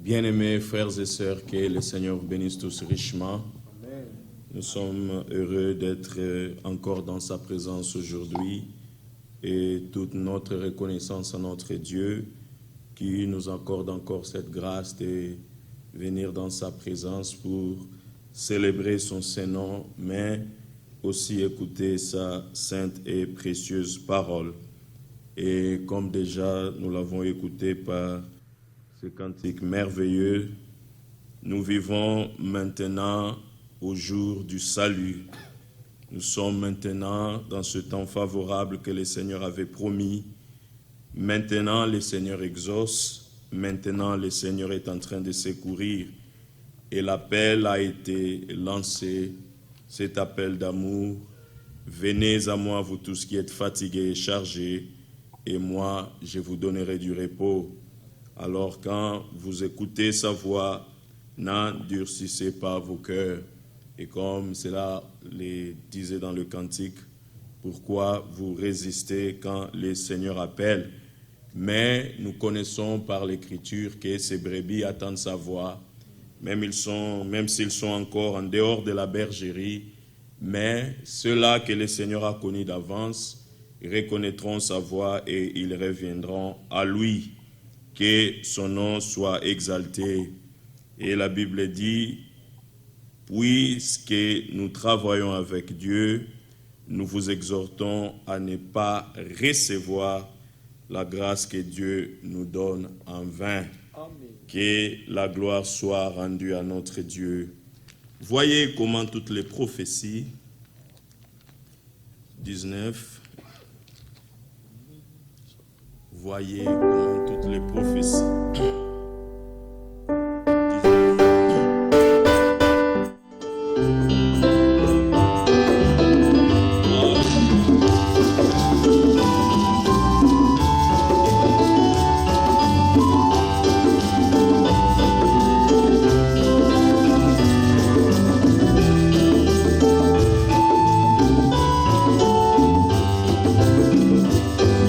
Bien-aimés frères et sœurs, que le Seigneur vous bénisse tous richement. Amen. Nous sommes heureux d'être encore dans sa présence aujourd'hui et toute notre reconnaissance à notre Dieu qui nous accorde encore cette grâce de venir dans sa présence pour célébrer son Saint-Nom, mais aussi écouter sa sainte et précieuse parole. Et comme déjà nous l'avons écouté par ce cantique merveilleux, nous vivons maintenant au jour du salut. Nous sommes maintenant dans ce temps favorable que le Seigneur avait promis. Maintenant, le Seigneur exauce. Maintenant, le Seigneur est en train de secourir. Et l'appel a été lancé, cet appel d'amour. Venez à moi, vous tous qui êtes fatigués et chargés, et moi, je vous donnerai du repos. Alors quand vous écoutez sa voix, n'endurcissez pas vos cœurs. Et comme cela le disait dans le cantique, pourquoi vous résistez quand le Seigneur appelle? Mais nous connaissons par l'Écriture que ces brebis attendent sa voix, même s'ils sont encore en dehors de la bergerie, mais ceux-là que le Seigneur a connus d'avance reconnaîtront sa voix et ils reviendront à lui. Que son nom soit exalté. Et la Bible dit, puisque nous travaillons avec Dieu, nous vous exhortons à ne pas recevoir la grâce que Dieu nous donne en vain. Amen. Que la gloire soit rendue à notre Dieu. Voyez comment toutes les prophéties, 19, voyez comment toutes les prophéties.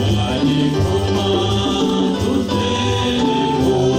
Voyez comment toutes les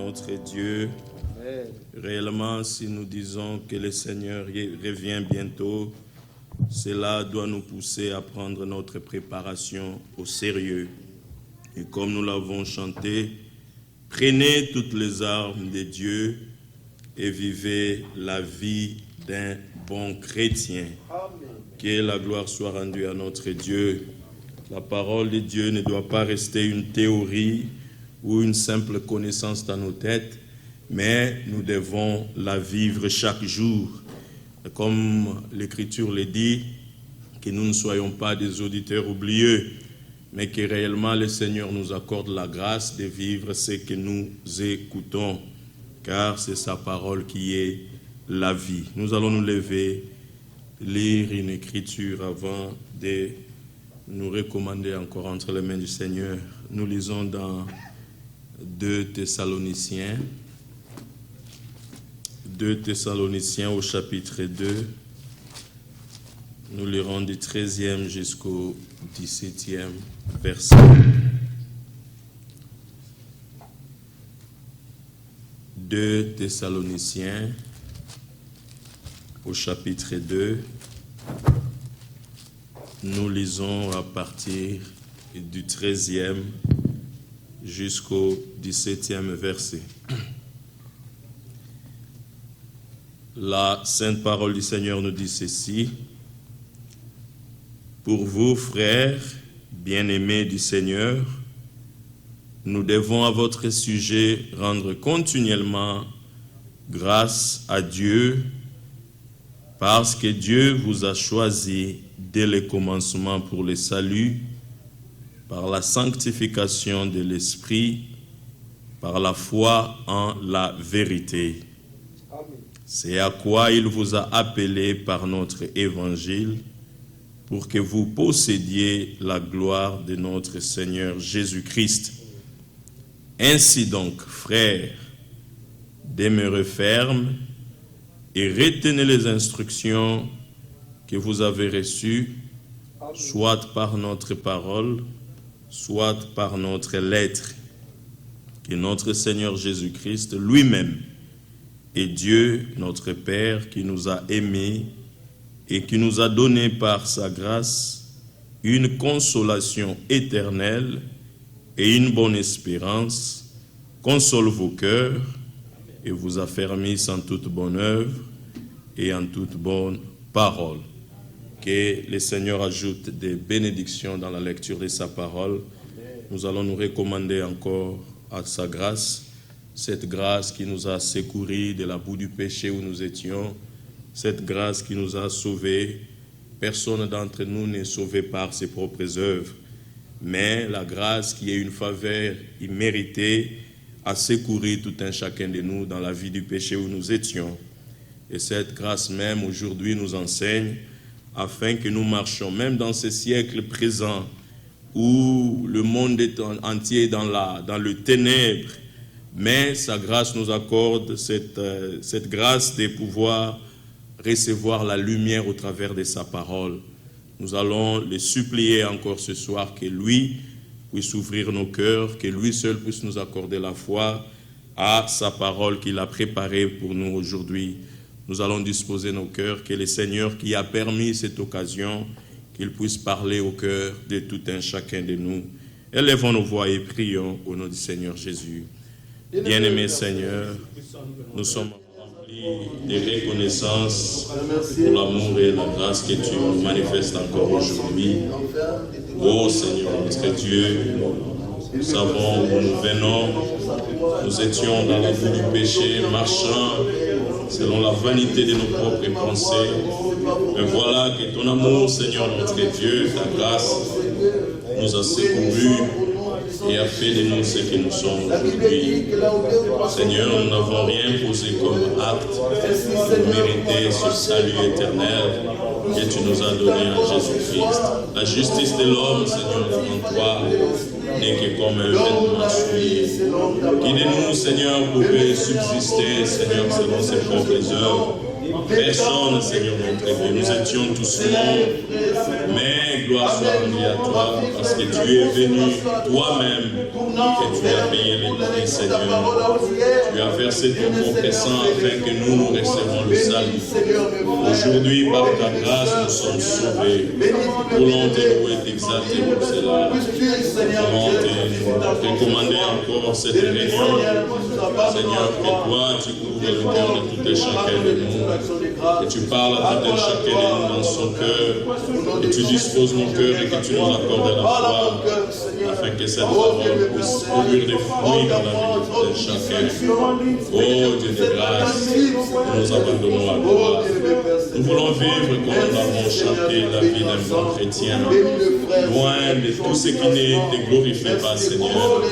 notre Dieu. Réellement, si nous disons que le Seigneur revient bientôt, cela doit nous pousser à prendre notre préparation au sérieux. Et comme nous l'avons chanté, prenez toutes les armes de Dieu et vivez la vie d'un bon chrétien. Que la gloire soit rendue à notre Dieu. La parole de Dieu ne doit pas rester une théorie ou une simple connaissance dans nos têtes, mais nous devons la vivre chaque jour. Comme l'Écriture le dit, que nous ne soyons pas des auditeurs oublieux, mais que réellement le Seigneur nous accorde la grâce de vivre ce que nous écoutons, car c'est sa parole qui est la vie. Nous allons nous lever, lire une écriture avant de nous recommander encore entre les mains du Seigneur. Nous lisons dans 2 Thessaloniciens au chapitre 2. Nous lirons du 13e jusqu'au 17e verset. 2 Thessaloniciens au chapitre 2. Nous lisons à partir du 13e jusqu'au 17e verset. La sainte parole du Seigneur nous dit ceci. Pour vous, frères, bien-aimés du Seigneur, nous devons à votre sujet rendre continuellement grâce à Dieu, parce que Dieu vous a choisi dès le commencement pour le salut, par la sanctification de l'Esprit, par la foi en la vérité. C'est à quoi il vous a appelé par notre évangile, pour que vous possédiez la gloire de notre Seigneur Jésus-Christ. Ainsi donc, frères, demeurez fermes et retenez les instructions que vous avez reçues, soit par notre parole, soit par notre lettre. Que notre Seigneur Jésus-Christ lui-même et Dieu, notre Père, qui nous a aimés et qui nous a donné par sa grâce une consolation éternelle et une bonne espérance, console vos cœurs et vous affermisse en toute bonne œuvre et en toute bonne parole. Que le Seigneur ajoute des bénédictions dans la lecture de sa parole. Nous allons nous recommander encore à sa grâce, cette grâce qui nous a secourus de la boue du péché où nous étions, cette grâce qui nous a sauvés. Personne d'entre nous n'est sauvé par ses propres œuvres, mais la grâce qui est une faveur imméritée a secouru tout un chacun de nous dans la vie du péché où nous étions. Et cette grâce même aujourd'hui nous enseigne afin que nous marchions même dans ce siècle présent où le monde est entier dans le ténèbre, mais sa grâce nous accorde cette grâce de pouvoir recevoir la lumière au travers de sa parole. Nous allons le supplier encore ce soir que lui puisse ouvrir nos cœurs, que lui seul puisse nous accorder la foi à sa parole qu'il a préparée pour nous aujourd'hui. Nous allons disposer nos cœurs, que le Seigneur qui a permis cette occasion, qu'il puisse parler au cœur de tout un chacun de nous. Élevons nos voix et prions au nom du Seigneur Jésus. Bien-aimé Seigneur, nous sommes de reconnaissance pour l'amour et la grâce que tu nous manifestes encore aujourd'hui. Ô Seigneur, notre Dieu, nous savons où nous venons. Nous étions dans la boue du péché, marchant selon la vanité de nos propres pensées. Mais voilà que ton amour, Seigneur, notre Dieu, ta grâce, nous a secourus et a fait de nous ce que nous sommes aujourd'hui. Seigneur, nous n'avons rien posé comme acte pour mériter ce salut éternel que tu nous as donné en Jésus-Christ. La justice de l'homme, Seigneur, en toi, n'est que comme un vêtement souillé. Qui de nous, Seigneur, pouvait subsister, Seigneur, selon ses propres œuvres. Personne, Seigneur notre Dieu. Nous étions tous morts, mais gloire soit rendue à toi, parce que tu es venu toi-même et tu as payé les prix, Seigneur. Tu as versé ton propre sang afin que nous recevions le salut. Aujourd'hui, par ta grâce, nous sommes sauvés. Voulons te louer et t'exalter pour cela. Voulons te recommander encore cette réunion. Seigneur, que toi, tu ouvres le cœur de tout et chacun de nous. Que tu parles à tout et chacun de nous dans son cœur. Que tu disposes nos cœurs et que tu nous accordes la foi. Afin que cette parole puisse produire des fruits dans la vie de tout et chacun. Oh Dieu de grâce, nous nous abandonnons à toi. Nous voulons vivre comme nous l'avons chanté la vie d'un bon chrétien, loin de tout ce qui ne te glorifie pas, Seigneur.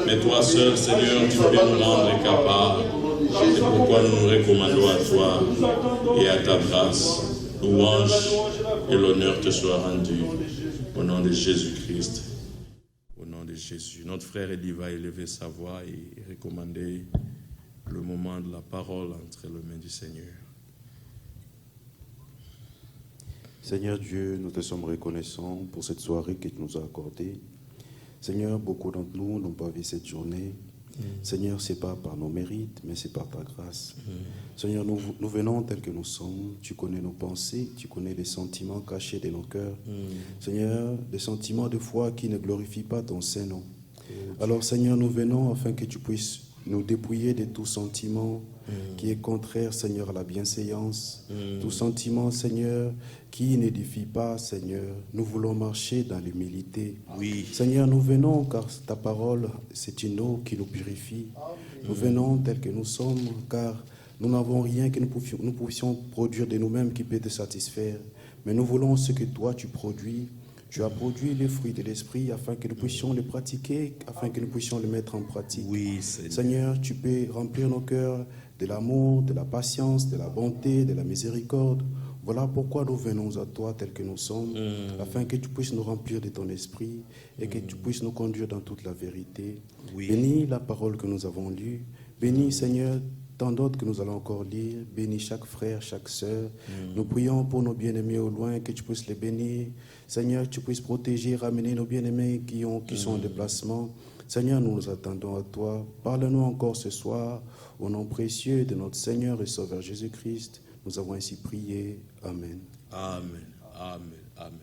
Mais toi seul, Seigneur, tu peux nous rendre capables. C'est pourquoi nous nous recommandons à toi et à ta grâce. Louange et l'honneur te soient rendus. Au nom de Jésus-Christ. Au nom de Jésus. Notre frère Eddie va élever sa voix et recommander le moment de la parole entre les mains du Seigneur. Seigneur Dieu, nous te sommes reconnaissants pour cette soirée que tu nous as accordée. Seigneur, beaucoup d'entre nous n'ont pas vu cette journée. Seigneur, ce n'est pas par nos mérites, mais c'est par ta grâce. Seigneur, nous venons tels que nous sommes. Tu connais nos pensées, tu connais les sentiments cachés de nos cœurs. Seigneur, des sentiments de foi qui ne glorifient pas ton Saint-Nom. Alors, Seigneur, nous venons afin que tu puisses nous dépouiller de tout sentiment qui est contraire, Seigneur, à la bienséance. Tout sentiment, Seigneur, qui n'édifie pas, Seigneur. Nous voulons marcher dans l'humilité. Oui. Seigneur, nous venons car ta parole, c'est une eau qui nous purifie. Nous venons tels que nous sommes car nous n'avons rien que nous puissions produire de nous-mêmes qui peut te satisfaire. Mais nous voulons ce que toi tu produis. Tu as produit les fruits de l'esprit afin que nous puissions les pratiquer, afin que nous puissions les mettre en pratique. Oui, Seigneur. Seigneur, tu peux remplir nos cœurs de l'amour, de la patience, de la bonté, de la miséricorde. Voilà pourquoi nous venons à toi tels que nous sommes, afin que tu puisses nous remplir de ton esprit et que tu puisses nous conduire dans toute la vérité. Oui. Bénis la parole que nous avons lue. Bénis, Seigneur, tant d'autres que nous allons encore lire. Bénis chaque frère, chaque sœur. Nous prions pour nos bien-aimés au loin, que tu puisses les bénir. Seigneur, que tu puisses protéger, ramener nos bien-aimés qui sont en déplacement. Seigneur, nous nous attendons à toi. Parle-nous encore ce soir. Au nom précieux de notre Seigneur et Sauveur Jésus-Christ, nous avons ainsi prié. Amen. Amen. Amen. Amen.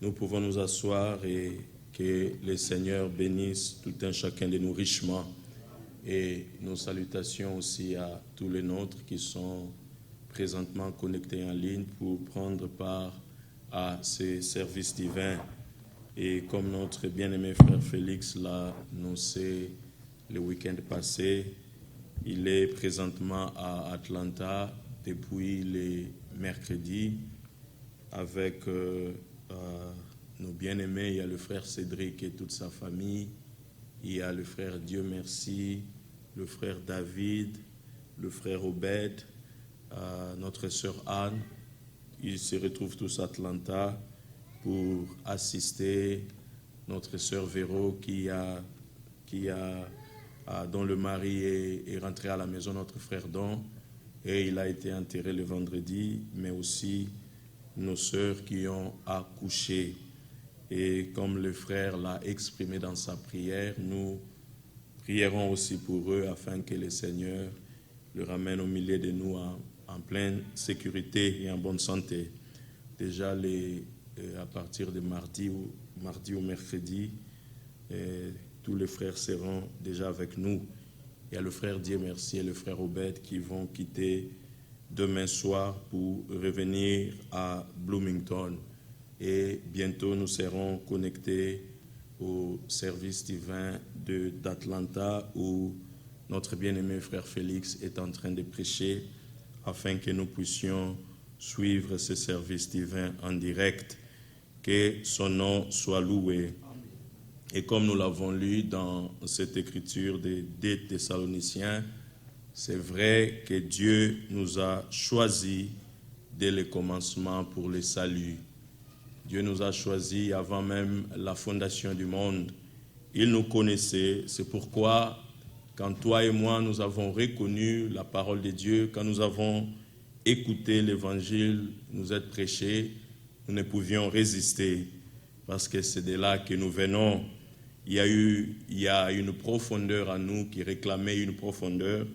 Nous pouvons nous asseoir et que le Seigneur bénisse tout un chacun de nous richement. Et nos salutations aussi à tous les nôtres qui sont présentement connectés en ligne pour prendre part à ces services divins. Et comme notre bien-aimé frère Félix l'a annoncé le week-end passé, il est présentement à Atlanta depuis les mercredis avec nos bien-aimés. Il y a le frère Cédric et toute sa famille. Il y a le frère Dieu merci, le frère David, le frère Obed, notre sœur Anne. Ils se retrouvent tous à Atlanta pour assister notre sœur Véro dont le mari est rentré à la maison, notre frère Don, et il a été enterré le vendredi, mais aussi nos sœurs qui ont accouché. Et comme le frère l'a exprimé dans sa prière, nous prierons aussi pour eux afin que le Seigneur le ramène au milieu de nous en pleine sécurité et en bonne santé. Déjà, à partir de mardi ou mercredi, tous les frères seront déjà avec nous. Il y a le frère Dieu merci et le frère Obed qui vont quitter demain soir pour revenir à Bloomington. Et bientôt, nous serons connectés au service divin d'Atlanta où notre bien-aimé frère Félix est en train de prêcher afin que nous puissions suivre ce service divin en direct. Que son nom soit loué. Et comme nous l'avons lu dans cette écriture des Thessaloniciens, c'est vrai que Dieu nous a choisis dès le commencement pour le salut. Dieu nous a choisis avant même la fondation du monde. Il nous connaissait. C'est pourquoi, quand toi et moi, nous avons reconnu la parole de Dieu, quand nous avons écouté l'évangile nous être prêché, nous ne pouvions résister parce que c'est de là que nous venons. Il y a une profondeur en nous qui réclamait une profondeur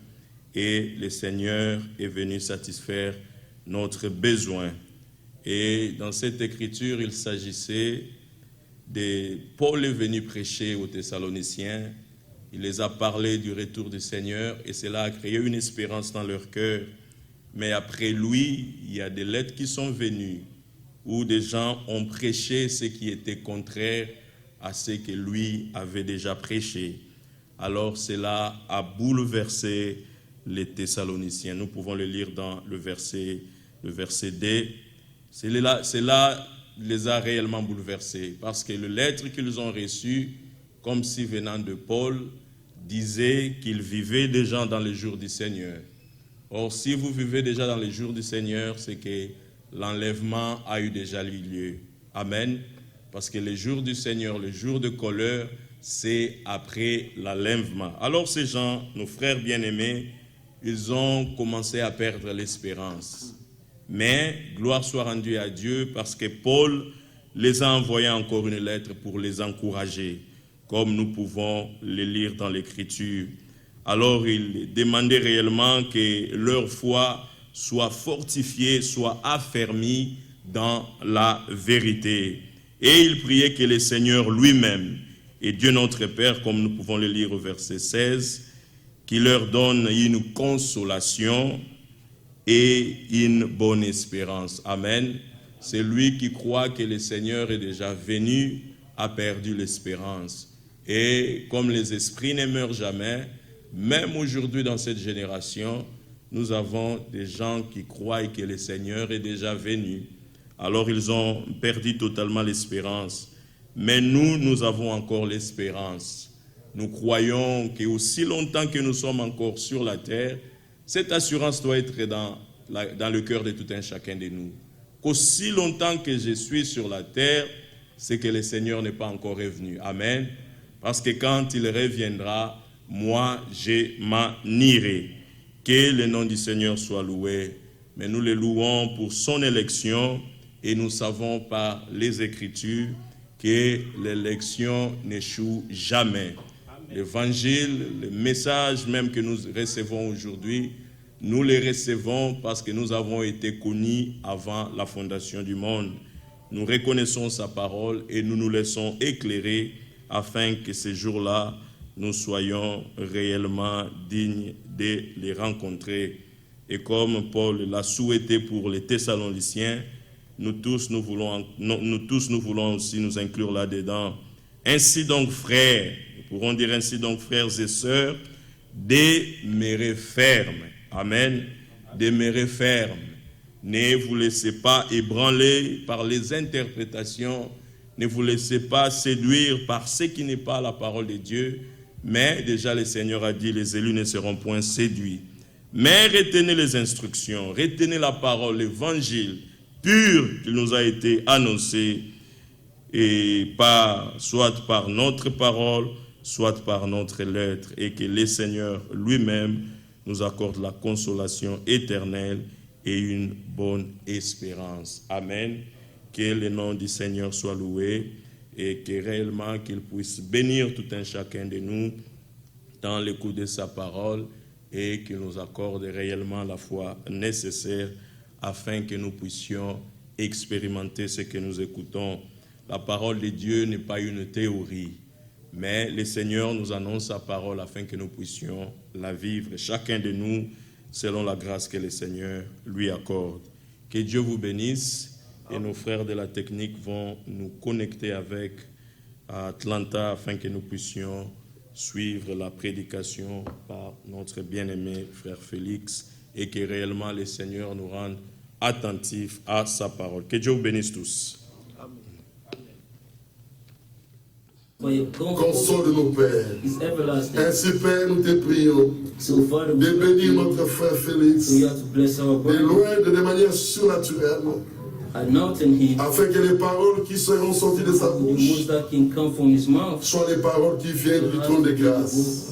et le Seigneur est venu satisfaire notre besoin. Et dans cette écriture, il s'agissait de Paul est venu prêcher aux Thessaloniciens. Il les a parlé du retour du Seigneur et cela a créé une espérance dans leur cœur. Mais après lui, il y a des lettres qui sont venues où des gens ont prêché ce qui était contraire à ce que lui avait déjà prêché. Alors cela a bouleversé les Thessaloniciens. Nous pouvons le lire dans le verset D. Cela les a réellement bouleversés parce que les lettres qu'ils ont reçues, comme si venant de Paul, disaient qu'ils vivaient déjà dans les jours du Seigneur. Or, si vous vivez déjà dans les jours du Seigneur, c'est que l'enlèvement a eu déjà lieu. Amen. Parce que les jours du Seigneur, le jour de colère, c'est après l'enlèvement. Alors ces gens, nos frères bien-aimés, ils ont commencé à perdre l'espérance. Mais gloire soit rendue à Dieu parce que Paul les a envoyés encore une lettre pour les encourager, comme nous pouvons le lire dans l'Écriture. Alors il demandait réellement que leur foi soit fortifiée, soit affermie dans la vérité. Et il priait que le Seigneur lui-même et Dieu notre Père, comme nous pouvons le lire au verset 16, qui leur donne une consolation et une bonne espérance. Amen. C'est lui qui croit que le Seigneur est déjà venu, a perdu l'espérance. Et comme les esprits ne meurent jamais, même aujourd'hui dans cette génération, nous avons des gens qui croient que le Seigneur est déjà venu. Alors ils ont perdu totalement l'espérance. Mais nous avons encore l'espérance. Nous croyons qu'aussi longtemps que nous sommes encore sur la terre, cette assurance doit être dans le cœur de tout un chacun de nous. Qu'aussi longtemps que je suis sur la terre, c'est que le Seigneur n'est pas encore revenu. Amen. Parce que quand il reviendra, moi, je m'en irai. Que le nom du Seigneur soit loué. Mais nous le louons pour son élection et nous savons par les Écritures que l'élection n'échoue jamais. L'évangile, le message même que nous recevons aujourd'hui, nous les recevons parce que nous avons été connus avant la fondation du monde. Nous reconnaissons sa parole et nous nous laissons éclairer afin que ces jours-là, nous soyons réellement dignes de les rencontrer. Et comme Paul l'a souhaité pour les Thessaloniciens, nous tous nous voulons aussi nous inclure là-dedans. Ainsi donc, frères, nous pourrons dire ainsi donc, frères et sœurs, demeurez fermes. Amen. Demeurez fermes. Ne vous laissez pas ébranler par les interprétations. Ne vous laissez pas séduire par ce qui n'est pas la parole de Dieu. Mais déjà le Seigneur a dit, les élus ne seront point séduits. Mais retenez les instructions, retenez la parole, l'évangile pur qui nous a été annoncé, et soit par notre parole, soit par notre lettre, et que le Seigneur lui-même nous accorde la consolation éternelle et une bonne espérance. Amen. Que le nom du Seigneur soit loué et que réellement qu'il puisse bénir tout un chacun de nous dans l'écoute de sa parole et qu'il nous accorde réellement la foi nécessaire afin que nous puissions expérimenter ce que nous écoutons. La parole de Dieu n'est pas une théorie, mais le Seigneur nous annonce sa parole afin que nous puissions la vivre, chacun de nous, selon la grâce que le Seigneur lui accorde. Que Dieu vous bénisse. Et nos frères de la technique vont nous connecter avec Atlanta afin que nous puissions suivre la prédication par notre bien-aimé frère Félix et que réellement le Seigneur nous rende attentifs à sa parole. Que Dieu vous bénisse tous. Console de nos pères. Ainsi, Père, nous te prions de bénir notre frère Félix de loin, de manière surnaturelle, afin que les paroles qui seront sorties de sa bouche soient les paroles qui viennent du trône de grâce.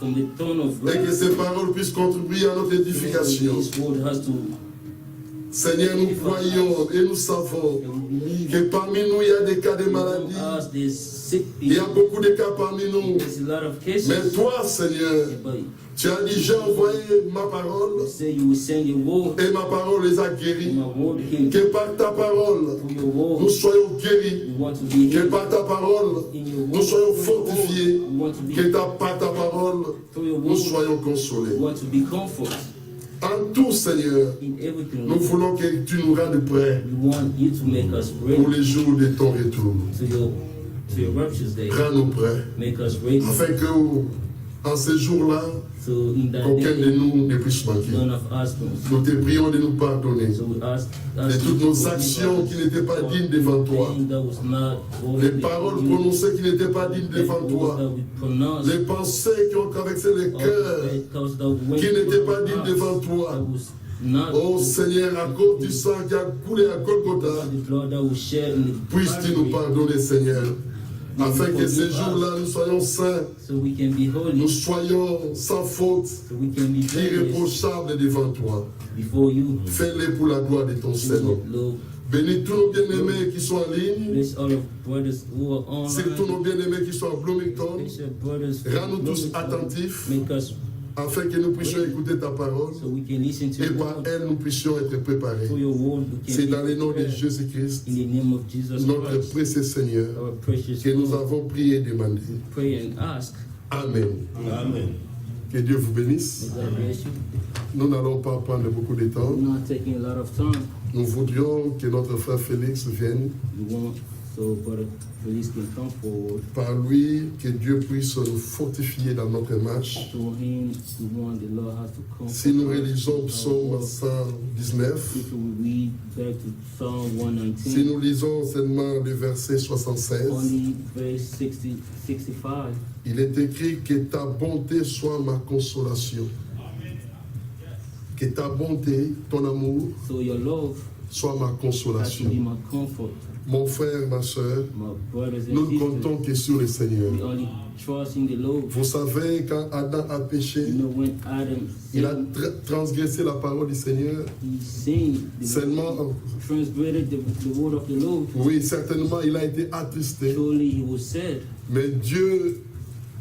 et que ces paroles puissent contribuer à notre édification. Seigneur, nous croyons et nous savons que parmi nous, il y a des cas de maladie. Il y a beaucoup de cas parmi nous. Mais toi, Seigneur, tu as déjà envoyé ma parole et ma parole les a guéris. Que par ta parole, nous soyons guéris. Que par ta parole, nous soyons fortifiés. Que par ta parole, nous soyons consolés. En tout, Seigneur, nous voulons que tu nous rendes prêts pour les jours de ton retour. Rends-nous prêts, afin que, en ces jours-là, qu'aucun de nous ne puisse manquer. Nous te prions de nous pardonner de toutes nos actions qui n'étaient pas dignes devant toi, les paroles prononcées qui n'étaient pas dignes devant toi, les pensées qui ont traversé les cœurs qui n'étaient pas dignes devant toi. Oh Seigneur, à cause du sang qui a coulé à Golgotha, puisses-tu nous pardonner, Seigneur, afin que ces jours-là, nous soyons saints, nous soyons sans faute, irréprochables devant toi. Fais-les pour la gloire de ton Seigneur. Bénis tous nos bien-aimés qui sont en ligne, surtout nos bien-aimés qui sont à Bloomington. Rends-nous tous attentifs, afin que nous puissions écouter ta parole et par elle nous puissions être préparés. C'est dans le nom de Jésus-Christ, notre précieux Seigneur, que nous avons prié et demandé. Amen. Amen. Que Dieu vous bénisse. Nous n'allons pas prendre beaucoup de temps. Nous voudrions que notre frère Félix vienne. Par lui, que Dieu puisse nous fortifier dans notre marche. Si nous réalisons Psaume 119, si nous lisons seulement le verset 76, il est écrit que ta bonté soit ma consolation. Que ta bonté, ton amour, soit ma consolation. Mon frère, ma soeur, nous ne comptons que sur le Seigneur. Vous savez, quand Adam a péché, il a transgressé la parole du Seigneur. Seulement, oui, certainement, il a été attristé. Mais Dieu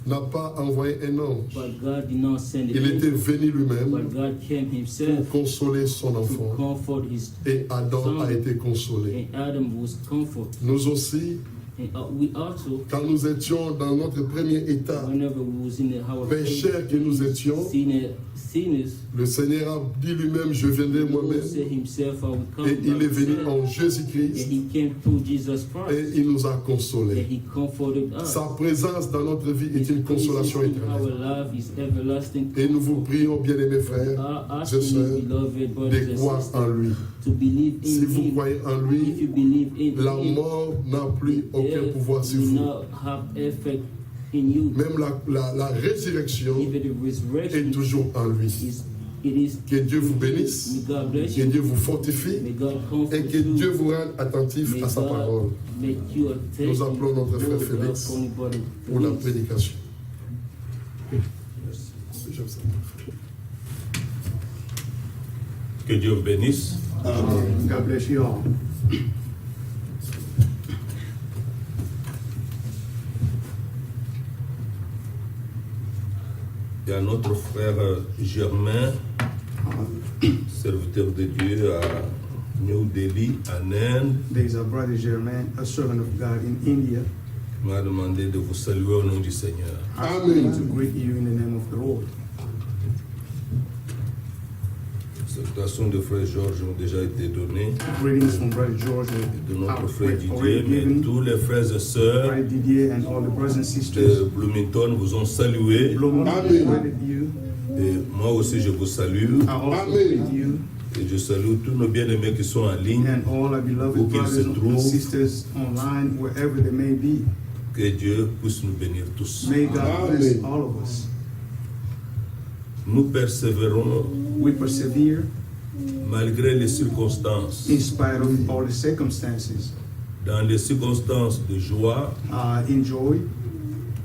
n'a pas envoyé un ange. Il était venu lui-même pour consoler son enfant. Et Adam a été consolé. Nous aussi, quand nous étions dans notre premier état, pécheurs que nous étions, le Seigneur a dit lui-même, je viendrai moi-même. Et il est venu en Jésus-Christ. Et il nous a consolés. Sa présence dans notre vie est une consolation éternelle. Et nous vous prions, bien-aimés frères et sœurs, de croire en lui. Si vous croyez en lui, la mort n'a plus aucun pouvoir sur vous. Même la résurrection est toujours en lui. Que Dieu vous bénisse, que Dieu vous fortifie et que Dieu vous rende attentif à sa parole. Nous appelons notre frère Félix pour la prédication. Que Dieu vous bénisse. God bless you all. Il y a notre frère Germain, serviteur de Dieu à New Delhi, en Inde. There is a brother Germain, a servant of God in India. Il m'a demandé de vous saluer au nom du Seigneur. Amen. To greet you in the name of the Lord. Salutations de frère Georges ont déjà été données. Greetings from brother George de notre frère Didier, mais tous les frères et sœurs de Bloomington vous ont salué. Amen. Et moi aussi je vous salue. Amen. Et je salue tous nos bien-aimés qui sont en ligne, où qu'ils se trouvent. Que Dieu puisse nous bénir tous. May God bless all of us. Nous persévérons malgré les circonstances. In spite of all the circumstances. Dans les circonstances de joie, in joy,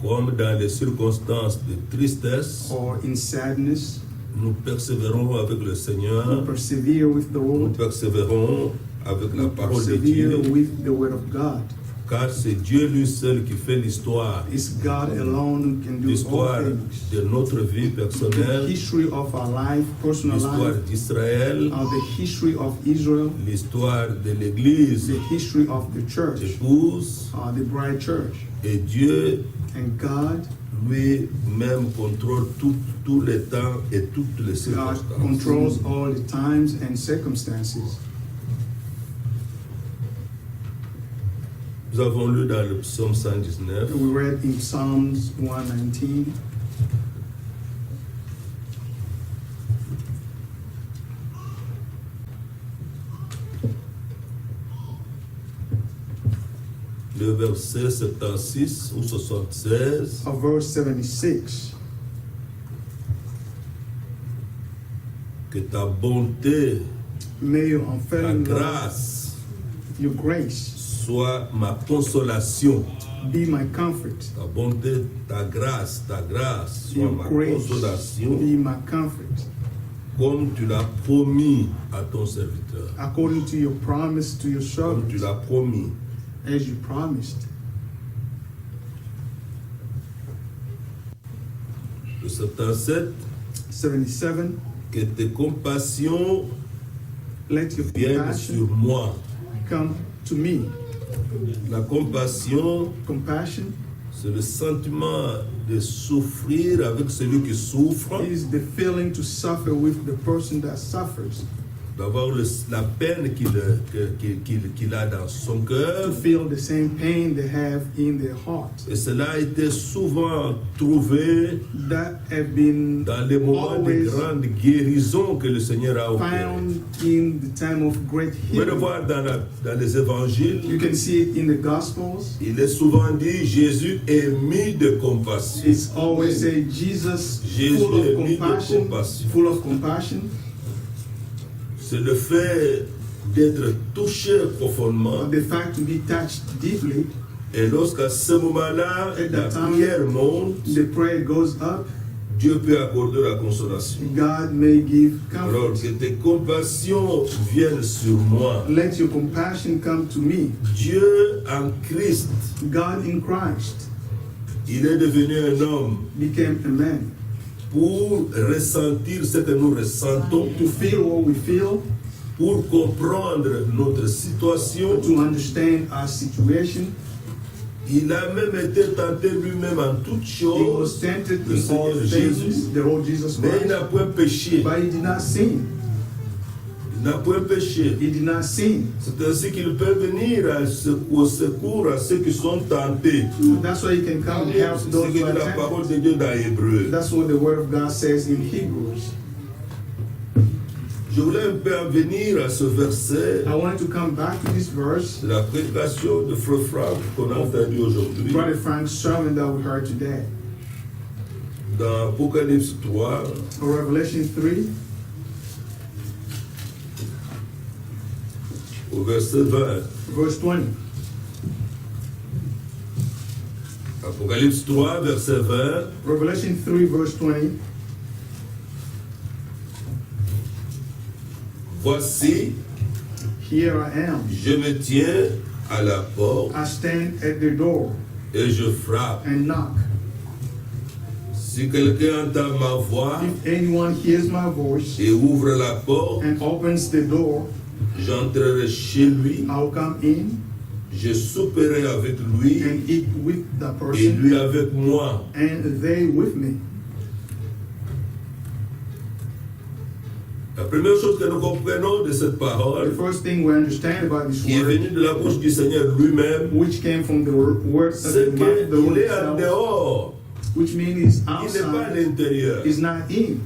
Comme dans les circonstances de tristesse, or in sadness, nous persévérons avec le we Seigneur, persevere with the nous Lord, persévérons avec la parole de persevere Dieu, with the Word of God. car c'est Dieu lui seul qui fait l'histoire, It's God alone who can do all l'histoire things. de notre vie The personnelle, history of our life, personal l'histoire life, d'Israël, the history of Israel, l'histoire de l'Église, the history of the church, épouse, the bride church. et Dieu And God, lui-même contrôle tous les temps et toutes les God circonstances. controls all the times and circumstances. Nous avons lu dans le psaume 119, We read in Psalms 119, le verset 76 ou 76, of verse 76. que ta bonté, May your ta unfailing love, grâce your grace, soit ma consolation. be my comfort. Ta bonté, ta grâce soit Your ma grace consolation, be my comfort. comme tu l'as promis à ton serviteur. According to your promise to your Comme tu servant, l'as promis. as you promised. Le 77, 77. que tes compassions Let your viennent sur compassion moi. come to me. La compassion, Compassion c'est le sentiment de souffrir avec celui qui souffre, is the feeling to suffer with the person that suffers, d'avoir la peine qu'il a dans son to cœur. feel the same pain they have in their heart. Et cela a été souvent trouvé That have been dans les moments de always grande guérison que le Seigneur a opéré. found in the time of great Vous pouvez le healing. voir dans les évangiles. You can see it in the Gospels. Il est souvent dit Jésus est mis de compassion. It's always say Jesus Jésus full est of mis de compassion, compassion. full of compassion. C'est le fait d'être touché profondément. The fact to be touched deeply, Et lorsqu'à ce moment-là, At la that time, prière monte, the prayer goes up, Dieu peut accorder la consolation. God may give Alors comfort. que tes compassions viennent sur moi. Let your compassion come to me. Dieu en Christ, God in Christ il est devenu un homme became a man pour ressentir ce que nous ressentons, to feel what we feel, pour comprendre notre situation. to understand our situation. Il a même été tenté lui-même en toutes He was choses, tempted le in all Seigneur things, Jésus, the Lord Jesus mais il Christ, n'a point péché. but he did not sin. Il n'a point péché. He did not sin. C'est ainsi qu'il peut venir au secours à ceux qui sont tentés. That's why he can come and help C'est ce those que who dit are la tempted. parole de Dieu dans Hébreu. That's what the Word of God says in Hebrews. Je voulais un peu en venir à ce verset I want to come back to this verse, de la prédication de Frère Franck qu'on a entendu aujourd'hui. Brother Frank's sermon that we heard today. Dans Apocalypse 3, Revelation 3, au verset 20. verse 20. Apocalypse 3, verset 20. Revelation 3, verse 20. Voici, Here I am. je me tiens à la porte I stand at the door et je frappe. and knock. Si quelqu'un entend ma voix If anyone hears my voice et ouvre la porte, and opens the door, j'entrerai chez lui, I'll come in je souperai avec lui and eat with the et person lui avec moi. and they with me. La première chose que nous comprenons de cette The parole, first thing we understand about this qui est word, venue de la bouche du Seigneur lui-même, which came from the word of c'est the mouth of the Lord qu'il est en itself, dehors, which means il n'est pas à outside, l'intérieur, is not in,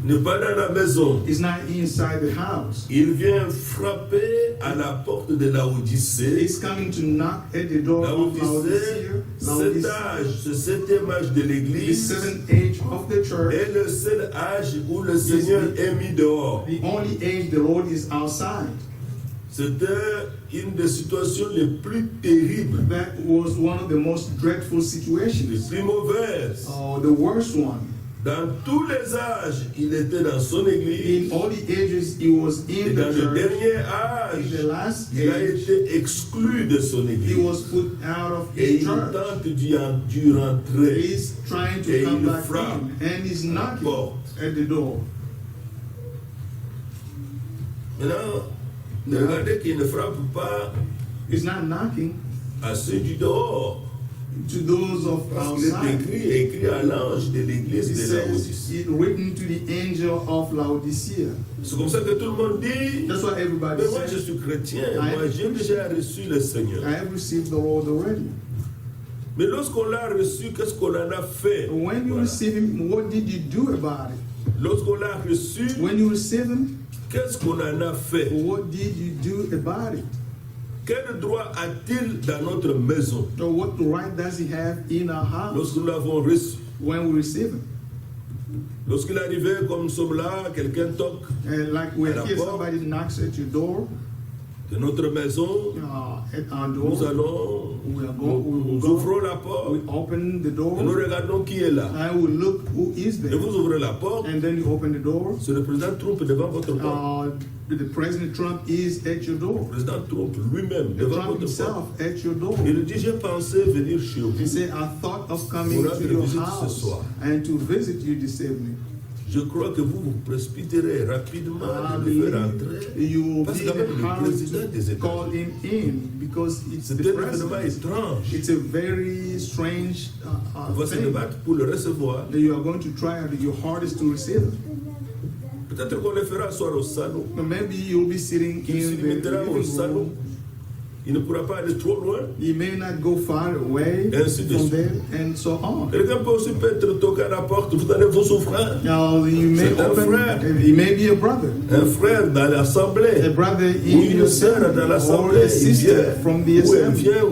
il n'est pas dans la maison. is not inside the house. Il vient frapper à la porte de Laodicée. It's coming to knock at the door of Laodicée, cet âge, ce septième âge de the l'Église, seventh age of the church, est le seul âge où le Seigneur est mis dehors. the only age the Lord is outside. C'était une des situations les plus terribles. That was one of the most dreadful situations. Les plus mauvaises. Oh, the worst one. Dans tous les âges, il était dans son église. In all the ages, he was in Et the dans le church. dernier âge, In the last il a age, été exclu de son he église. was put out of Et his il church. tente d'y rentrer. He's trying Et to come il back frappe in, and he's knocking porte. at the door. Maintenant, regardez qu'il ne frappe pas He's not knocking à ceux du dehors. to those of Parce qu'il outside. est écrit à l'ange de It l'église de says, Laodicée. it's written to the angel of Laodicea. C'est comme ça que tout le monde dit, That's what everybody mais moi je says. suis chrétien, I moi am j'ai déjà reçu le Seigneur. I have received the Lord already. Mais lorsqu'on l'a reçu, qu'est-ce qu'on en a fait? When you Voilà. receive him, what did you do about it? Lorsqu'on l'a reçu, When you receive him, qu'est-ce qu'on en a fait? what did you do about it? Quel droit a-t-il dans notre maison So what right does he have in our house lorsque nous l'avons reçu? when we receive him? Lorsqu'il arrivait, comme nous sommes là, quelqu'un toque And like we're À la here, porte. somebody knocks at your door, de notre maison, at our nous door. allons, We are going, we will nous go. ouvrons la We porte open the et nous door. regardons qui est là. I will look who is Et there. vous ouvrez la porte, And then you open the door. c'est le président Trump devant votre porte. The President Trump is at your Le door. président Trump lui-même The devant Trump votre himself porte. at your door. Il dit, j'ai pensé venir chez vous. He said, I thought of coming Pour rendre to your visite ce house soir. and to visit you this evening. Je crois que vous vous précipiterez rapidement I de le faire believe entrer. you will Parce be que même in le a hurry président des to call États-Unis, him in because it's c'est the un événement president. étrange. It's a very strange On va se thing débattre pour le recevoir. that you are going to try your hardest to receive it. Peut-être qu'on le fera asseoir au salon. But maybe you'll be sitting Il se in the limitera au living salon. room. Il ne pourra pas aller trop loin. You may not go far away Et ainsi de from suite. there and so on. Quelqu'un peut aussi peut-être toquer à la porte, vous allez vous souffrir. Now you may C'est un frère. open. He may be a brother, Un frère dans l'assemblée. a brother Ou in une your sœur dans assembly, or l'assemblée. a sister from the Ou elle assembly. vient,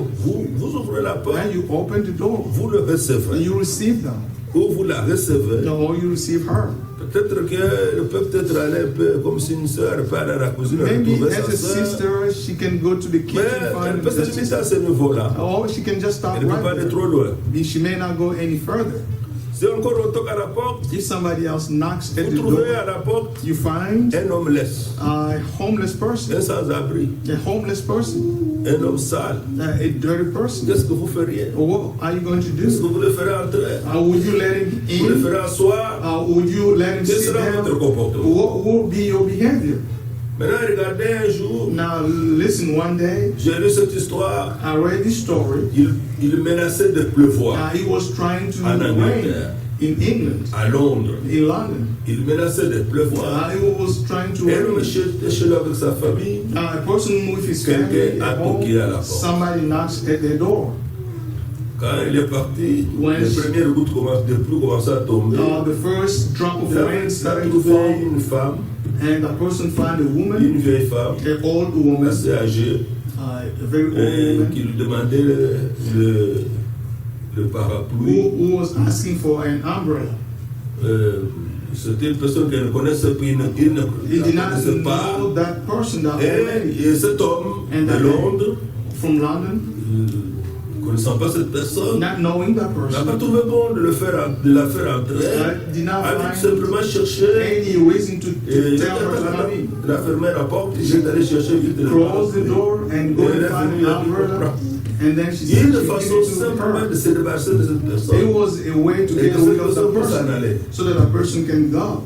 vous ouvrez la porte, And you open the door. vous le And recevez. you receive them. Ou vous la recevez. Or you receive her. Peut-être qu'elle peut peut-être aller un peu comme si une sœur part à la cuisine Maybe retrouver as sa a sœur. sister, she can go to the Mais kitchen elle find peut se the limiter à sister. ce niveau-là. Or she can just stop Elle ne peut pas right aller there. trop loin. She may not go any further. Si encore on toque à la porte, If somebody else knocks at vous the trouvez door, à la porte you find un homme laisse, a homeless person, un sans-abri, a homeless person, un homme sale. a dirty person. Qu'est-ce que vous feriez? What are you going to Est-ce que do? vous le ferez entrer? Would you let him Vous le in? ferez asseoir? Would you let him Quel sit sera votre down? comportement? What will be your behavior? Maintenant, regardez un jour, Now, listen, one day, j'ai lu cette histoire, I read this story. il menaçait de pleuvoir He was trying to en rain Angleterre, in England, à Londres. in London. Il menaçait de pleuvoir. He was trying to Et rain. l'homme était chez lui avec sa famille. A person with his family Quelqu'un a at home, toqué à la porte. somebody knocks at their door. Quand il est parti, Ouais. les premières gouttes de pluie commençaient à tomber. The first drop of Il a rain started to trouvé fall, une femme, and the person found a woman, une vieille femme, an old woman, assez âgée, a very old qui woman, lui demandait le parapluie. who was asking for an umbrella. C'était une personne qu'elle ne connaissait pas, il ne He la did not connaissait pas. know that person, that old lady Et cet homme And de that Londres, from London, ne connaissant pas cette personne, not knowing that n'a pas person, trouvé bon de la faire entrer. did not A dû find simplement chercher. any reason to Et tell her to come in. il a fermé la porte, il est allé chercher vite le Close the parapluie. door and go Et elle and est find venue an avec le umbrella. parapluie. And then she Il y a said, une she gave façon it to simplement her. de se débarrasser de cette It personne. was a way to Et get que rid cette of the personne puisse s'en person aller. so that a person can go.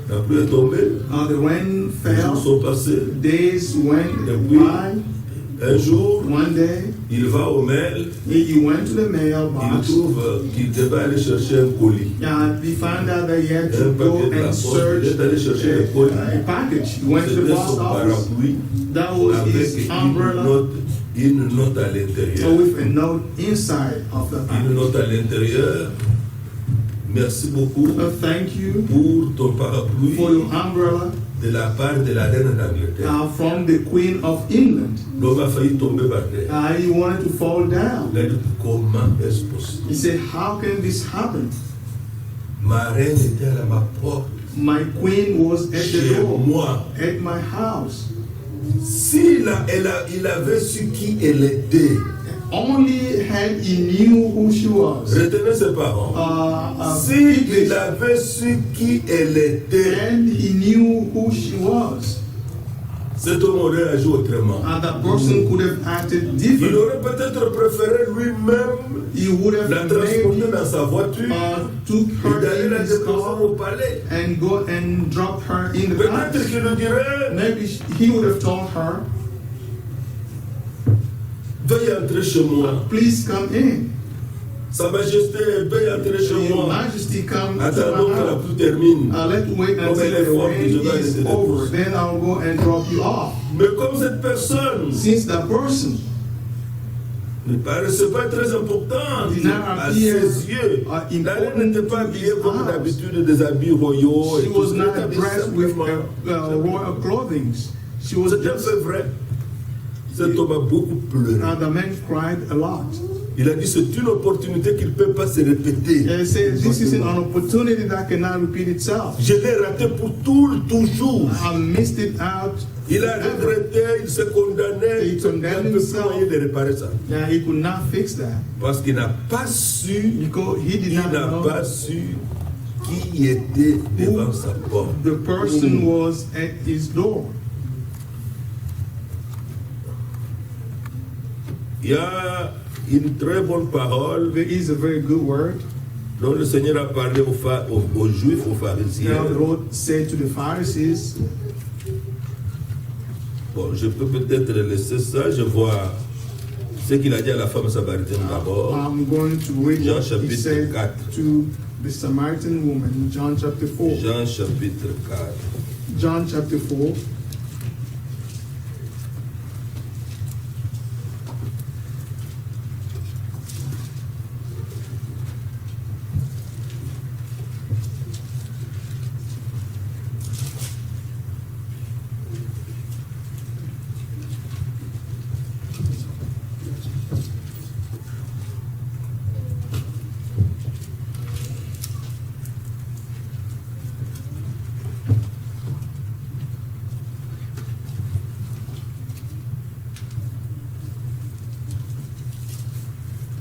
La pluie est tombée, The rain les jours fell, sont passés. days went Et puis, by. un jour, One day, il va au mail, he went to the il mailbox. trouve qu'il devait aller chercher un colis. He found out that he had to Un go paquet de la and poste, search il est allé chercher le colis. a package. He went to the C'était post son office. parapluie That was avec his umbrella une note à l'intérieur. with a note inside of the Une package. note à l'intérieur. Merci beaucoup Thank you pour ton parapluie for your umbrella de la part de la reine d'Angleterre. from the Queen of England. L'homme a failli tomber par terre. He wanted to fall down. Il a dit, comment est-ce possible? He said, how can this happen? Ma reine était à ma porte, My queen was at the chez door, moi. at my house. il avait su qui elle était. Only had he knew who she was. Retenez ces paroles. Il avait su qui elle était. And he knew who she was. Cet homme aurait agi autrement. And that person could have acted differently. Il aurait peut-être préféré lui-même la transporter dans sa voiture et d'aller la déposer au palais. And go and drop her in the palace. Peut-être qu'il le dirait. Maybe he would have told her, veuillez entrer chez moi. please come in. Sa Majesté, veuillez entrer chez Your moi. Majesty, come Attendons to que my la house. pluie termine. Let's wait until the rain is over. Then I'll go and drop you off. Mais comme cette personne Since that person ne paraissait pas très importante did not à appear ses yeux, elle n'était pas habillée comme d'habitude des habits royaux. she was not dressed with royal clothing. She was C'est un just, peu vrai. Cet homme a beaucoup pleuré. the man cried a lot. Il a dit c'est une opportunité qui ne peut pas se répéter. And he said, this is an opportunity that cannot repeat itself. Je l'ai raté pour toujours. I missed it out. Il a regretté, il s'est condamné. He condemned Il ne peut plus himself. moyen de réparer ça. Yeah, he could not fix that Parce qu'il n'a pas su, because he did il not n'a know pas su qui était devant sa porte. the person was at his door. Il y a une très bonne parole There is a very good word. dont le Seigneur a parlé aux Juifs, aux pharisiens. Now the Lord said to the Pharisees, Bon, je peux peut-être laisser ça, je vois ce qu'il a dit à la femme samaritaine d'abord. I'm going to read Jean what he chapitre said 4. to the Samaritan woman, John chapter 4. Jean chapitre 4. John chapter 4.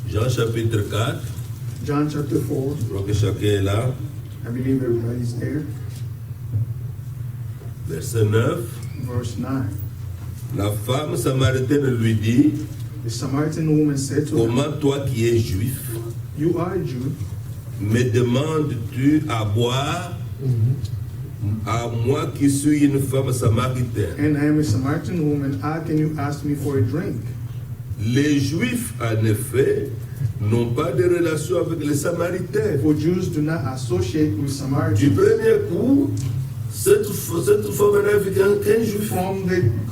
Jean chapitre 4. John chapter 4. Je crois que chacun est là. I believe everybody's there. Verset 9. Verse 9. La femme samaritaine lui dit, The Samaritan woman said to him, comment toi qui es juif, you are a Jew, me demandes-tu à boire à moi qui suis une femme samaritaine? and I am a Samaritan woman. How can you ask me for a drink? Les Juifs, en effet, n'ont pas de relation avec les Samaritains. For Jews do not associate with Du Samaritans. premier coup, cette femme n'a vu qu'un Juif.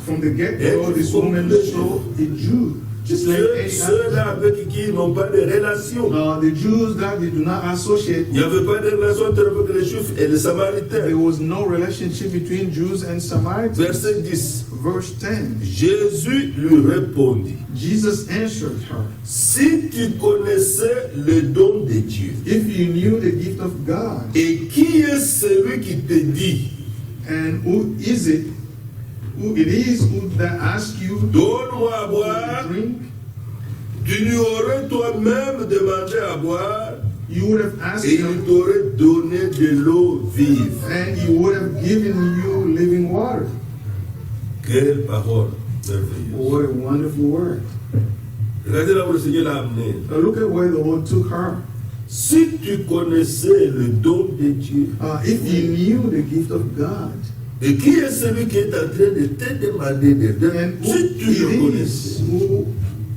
From the get-go, this woman saw a Jew, just like any Ceux-là other. avec qui ils n'ont pas de relation. The Jews that they do not associate Il n'y avait pas de relation entre les Juifs et les Samaritains. there was no relationship between Jews and Samaritans. Verset 10. Verse 10. Jésus lui répondit, Jesus answered her, si tu connaissais le don de Dieu, if you knew the gift of God, et qui est celui qui te dit, and who it is who that asks you donne-moi à boire, to drink, tu lui aurais toi-même demandé à boire, you would have asked et il him, t'aurait donné de l'eau vive. and he would have given you living water. Quelle parole merveilleuse. What a wonderful word. Regardez là où le Seigneur l'a amené. Now look at where the Lord took her. Si tu connaissais le don de Dieu, If you knew the gift of God, et qui est celui qui est en train de te demander de donner, and who si tu le it connaissais, is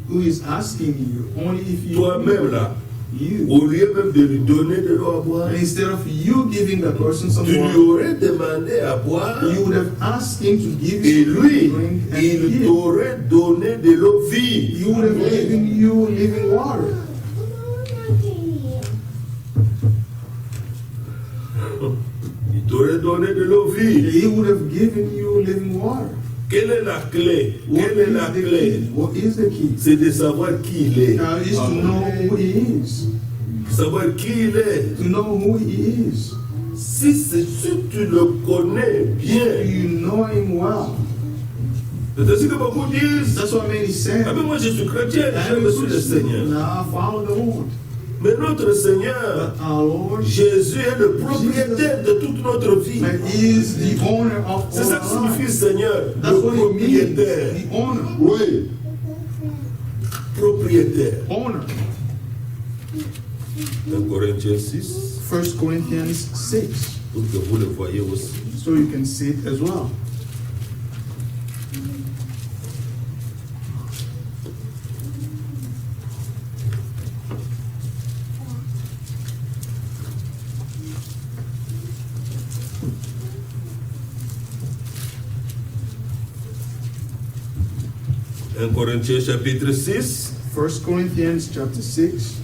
who is asking you, only if you toi-même là, you. au lieu même de lui donner de l'eau à boire, Instead of you giving the person some tu lui water, aurais demandé à boire, you would have asked him to give et you something lui, to drink, and il he t'aurait donné de l'eau vive. would have given you living water. Il t'aurait donné de l'eau vive. He would have given you living water. Quelle est la clé? What Quelle est is la the clé? key? What is the key? C'est de savoir qui il est. Is to know who he is. Savoir qui il est. To know who he is. Si tu le connais bien, If you know him well, C'est ainsi que beaucoup disent, That's what many say. ah mais moi je suis chrétien, j'ai reçu le Seigneur. Now I follow the Lord. Mais notre Seigneur, But our Lord, Jésus est le propriétaire de toute notre vie. He is the owner of C'est ça all que our lives. signifie Seigneur, That's le what it means. propriétaire. The owner. Oui. Propriétaire. Owner. 1 Corinthiens 6, 1 Corinthians 6. pour que vous le voyez aussi. So you can see it as well. Corinthiens chapitre 6, 1 Corinthians chapter 6,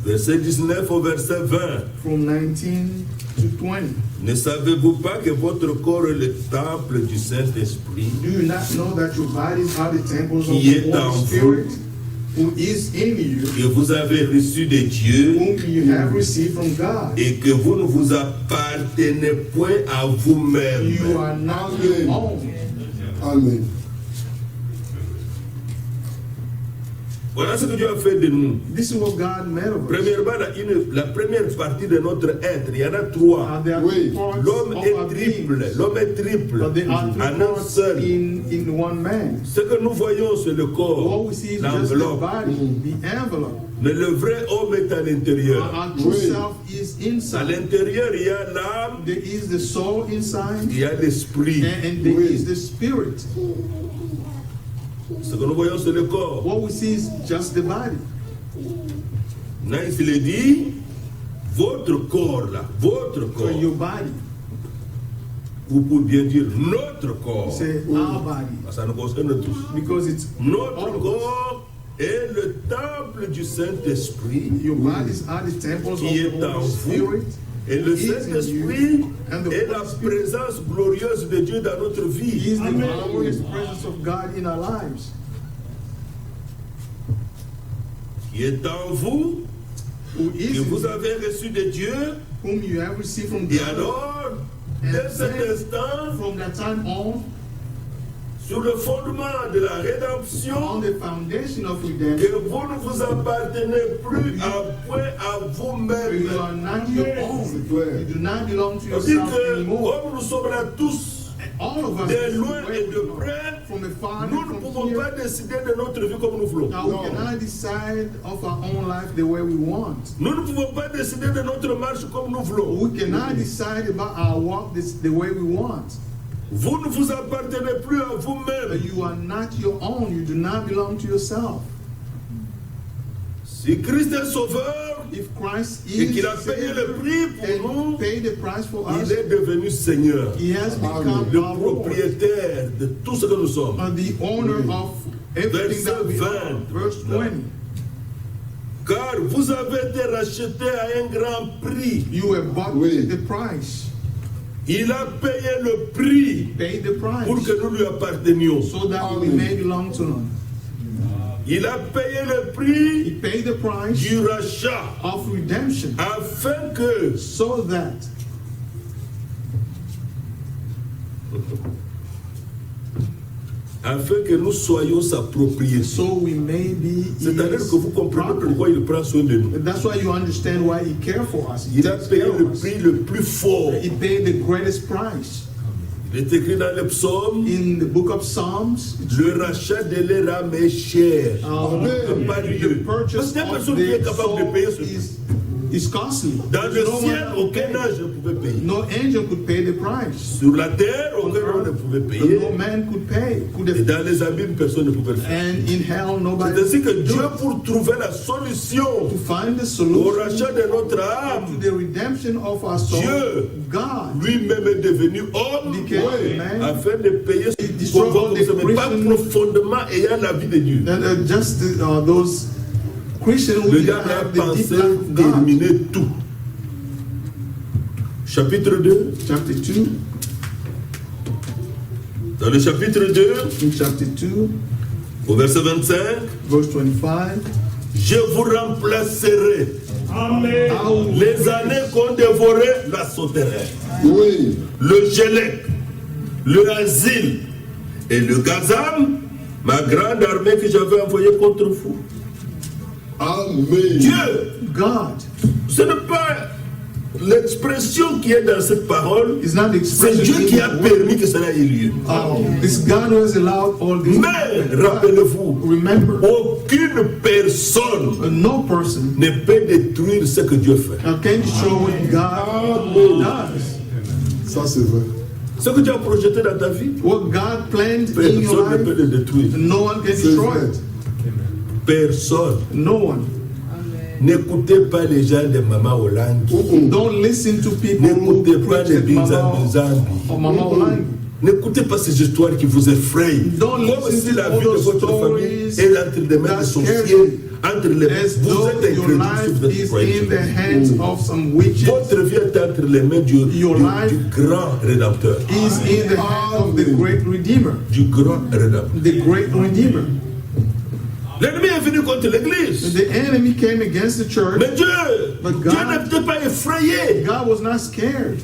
verset 19 au verset 20. from 19 to 20. Ne savez-vous pas que votre corps est le temple du Saint-Esprit Do you not know that your bodies are the temples of Qui est the en Holy vous. Spirit, who is in you, que vous avez reçu de Dieu whom you have received from God? et que vous ne vous appartenez point à vous-même? You are not your own. Amen. Voilà ce que Dieu a fait de nous. This is what God made of us. Premièrement, la première partie de notre être, il y en a trois. There are Oui. parts L'homme of est our triple. beings, L'homme est triple. but there are three En un parts seul. in one man. Ce que nous voyons, c'est le What corps, we see is just the l'enveloppe. body, the envelope. Mais le vrai homme est à l'intérieur. Our true Oui. self is À inside. l'intérieur, il y a l'âme, There is the soul inside, il y a l'esprit. and there Oui. is the spirit. Ce que nous voyons, c'est le corps. What we see is just the body. Maintenant, il est dit, votre corps là, votre So corps, your body, vous pouvez bien dire notre corps. say our body, Ça nous concerne tous. because it's Notre all of us. corps est le temple du Saint-Esprit. Your bodies are the temples of Qui est the en Holy vous. Spirit. Et le He is in Saint-Esprit you, and the est la Holy Spirit présence glorieuse de Dieu dans notre is vie. the glorious presence of God in our lives. Qui est en vous, Who is que in vous you, avez reçu de Dieu. whom you have received from Et God. alors, And dès cet then, instant, from that time on, sur le fondement de la on rédemption, the foundation of que redemption, vous ne vous appartenez plus à point à you vous-même. are not your own. You do not belong to C'est-à-dire yourself que, anymore. comme nous sommes là tous, All of us, de loin et de près, from afar nous and ne from pouvons here, pas décider de notre vie comme nous voulons. now we cannot decide of our own life the way we want. Nous ne pouvons pas décider de notre marche comme nous voulons. We cannot decide about our walk the way we want. Vous ne vous appartenez plus à vous-même. You are not your own. You do not belong to yourself. Si Christ est sauveur If Christ et is qu'il a payé le prix pour and nous, paid the price for us, il est devenu Seigneur, He has become le our Lord, propriétaire de tout ce que nous sommes. the owner of everything that we are. Verse 20. Car vous avez été rachetés à un grand prix. You were bought Oui. with the price. Il a payé le prix Paid the price pour que nous lui appartenions. so that we may belong to Him. Il a payé le He prix paid the price du rachat of redemption afin que so that nous soyons sa propriété. so we may be C'est-à-dire His que vous comprenez property. pourquoi il prend soin de nous. That's why you understand why He cares for us. He Il a takes payé care le of us. prix le plus fort. He paid the greatest price. Il est écrit dans les psaumes, In the book of Psalms, le rachat de leur âme est cher. Pas the Dieu. Parce purchase qu'il y a of personne qui est the capable de soul payer ce prix. is costly. Dans le There's no ciel, one who aucun can pay. âge ne pouvait payer. No angel could pay the price. Sur la terre, aucun homme ne pouvait payer. No man could pay. Could Et have, dans les abîmes, personne ne pouvait le faire. and in hell, C'est nobody ainsi que could do Dieu, it. pour trouver la solution To find the au solution rachat de notre to âme, the redemption of our soul, Dieu God lui-même est devenu homme became man. afin de payer ce He qu'on voit comme destroyed ça, the mais pas Christian- profondément ayant la vie de Dieu. And just those Christians who Le did not diable a have the deep pensé life of God. terminer tout. Chapitre 2. Chapter 2. Dans le chapitre 2, In chapter 2, au verset 25, verse 25. je vous remplacerai. I will Les années qu'ont dévoré la sauterelle, Oui. le gélec, le asile et le Gazam, ma grande armée que j'avais envoyée contre vous. Amen. Dieu, God, ce n'est pas l'expression qui est dans cette parole, is not the c'est expression Dieu qui in a the permis que cela ait lieu. It's God who has allowed all this. Mais, rappelez-vous, Remember, aucune personne no person ne peut détruire ce que Dieu fait. can show what God does. Ça, c'est vrai. Ce que Dieu a projeté dans ta vie, What God planned in your personne ne peut life, le détruire. no one can C'est destroy vrai. it. Personne. No one. N'écoutez pas les gens de Mama Olangi. Don't listen to people N'écoutez who pas preach les at Mama Binzambi. or Mama Olangi. N'écoutez pas ces histoires qui vous effrayent. Don't Comme listen si la to all vie de those votre famille stories est entre les mains that des scare sorciers. you. Entre les mains. As Vous though êtes your incrédule life si vous êtes is croyant. in the hands of some witches, Votre vie est entre les mains du grand Rédempteur. is in the hands of the great Redeemer. Du grand Rédempteur. The great Redeemer. L'ennemi est venu contre l'église. The enemy came against the church. Mais Dieu But God- n'était pas effrayé. God was not scared.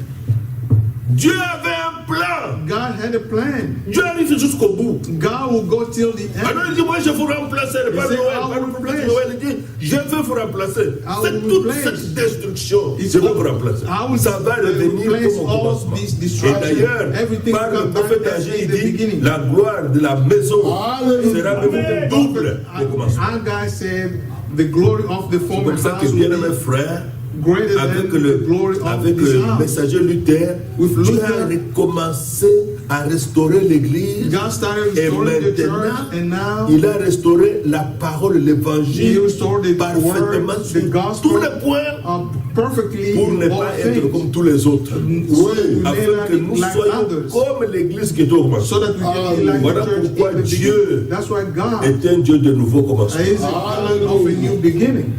Dieu avait un plan. God had a plan. Dieu arrive jusqu'au bout. God will go till the Alors end. il dit, moi je vous remplacer. Pas said, Noël, I pas le will prophète replace. Noël. Il dit, je vais vous remplacer. I C'est will toute replace. cette destruction. It's Je vais all- vous remplacer. I will Ça va revenir replace comme au all commencement. this Et destruction. d'ailleurs, Everything par le come back prophète as Agé, in il the dit, beginning. la gloire de la maison Alléluia. sera même double au commencement. Haggai said, the glory of the C'est former comme ça que house bien will aimé be frère, greater avec than the glory of this le house. messager Luther, With Dieu Luther, a recommencé à restaurer l'église. God started Et restoring the church, maintenant, and now il a restauré la parole, He l'évangile, restored the parfaitement word, sur the tous gospel, les points, perfectly pour ne in all pas être things. comme tous les autres. Oui. Afin que nous Like soyons others. comme l'église qui est au commencement. So that we can be like Voilà the church pourquoi in the Dieu beginning. That's why God est un Dieu de nouveau commencement. is a God of a new beginning.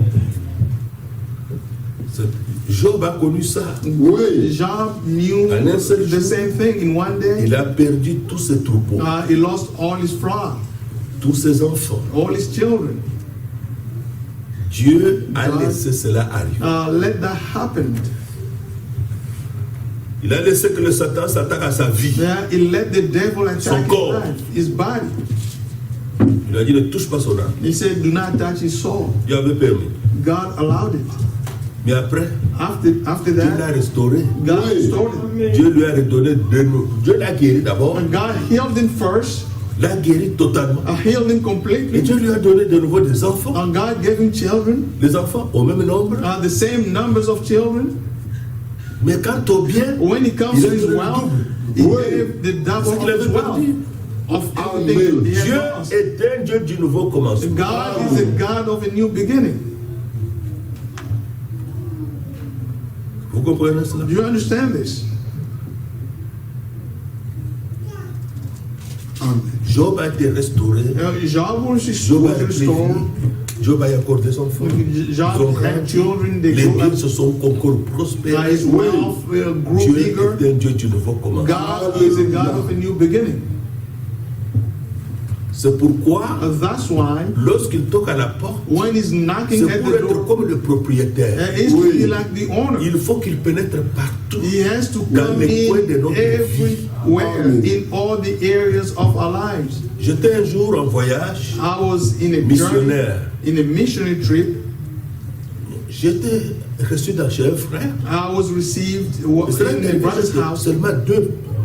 Job a connu ça. Oui. Job knew En un seul the jour, same thing in one day. il a perdu tous ses troupeaux, He lost all his flock, tous ses enfants. all his children. Dieu a God- laissé cela arriver. Let that happen. Il a laissé que le Satan s'attaque à sa vie. He let the devil Son attack his corps. life, his body. Il a dit ne touche pas son âme. He said, do not touch his soul. Dieu avait permis. God allowed it. Mais après, After Dieu l'a that, restauré. God Oui. restored it. Dieu lui a redonné de nouveau. Dieu l'a guéri d'abord. And God healed him first, L'a guéri totalement. healed him Et completely. Dieu lui a donné de nouveau des enfants. And God gave him children, Les enfants au même nombre. the same numbers of children. Mais quant au bien, When it comes il to a his donné le wealth, double. he Oui. gave the double Ce qu'il of his avait wealth. perdu. Of Amen. everything he had Dieu lost. est un Dieu du nouveau commencement. God is a God of a new beginning. Vous comprenez cela? Do you understand this? Amen. Job a été restauré. Job was Job a restored. repris. Job a accordé son enfant. Ils ont Job had grandi. children. They Les grew biens up. se sont encore prospérés. His wealth grew Dieu bigger. est un Dieu du nouveau commencement. God is a God of a new beginning. C'est pourquoi, That's why lorsqu'il toque à la porte, when he's knocking c'est at pour the être door, comme le propriétaire. he's to be like the owner. Il faut qu'il pénètre partout. He has to Dans come les coins de in notre vie. everywhere, in all the areas of our lives. J'étais un jour en voyage I was in a journey, missionnaire. in a missionary trip. J'étais reçu dans chez un frère. I was received Et cela in m'est a arrivé brother's house. seulement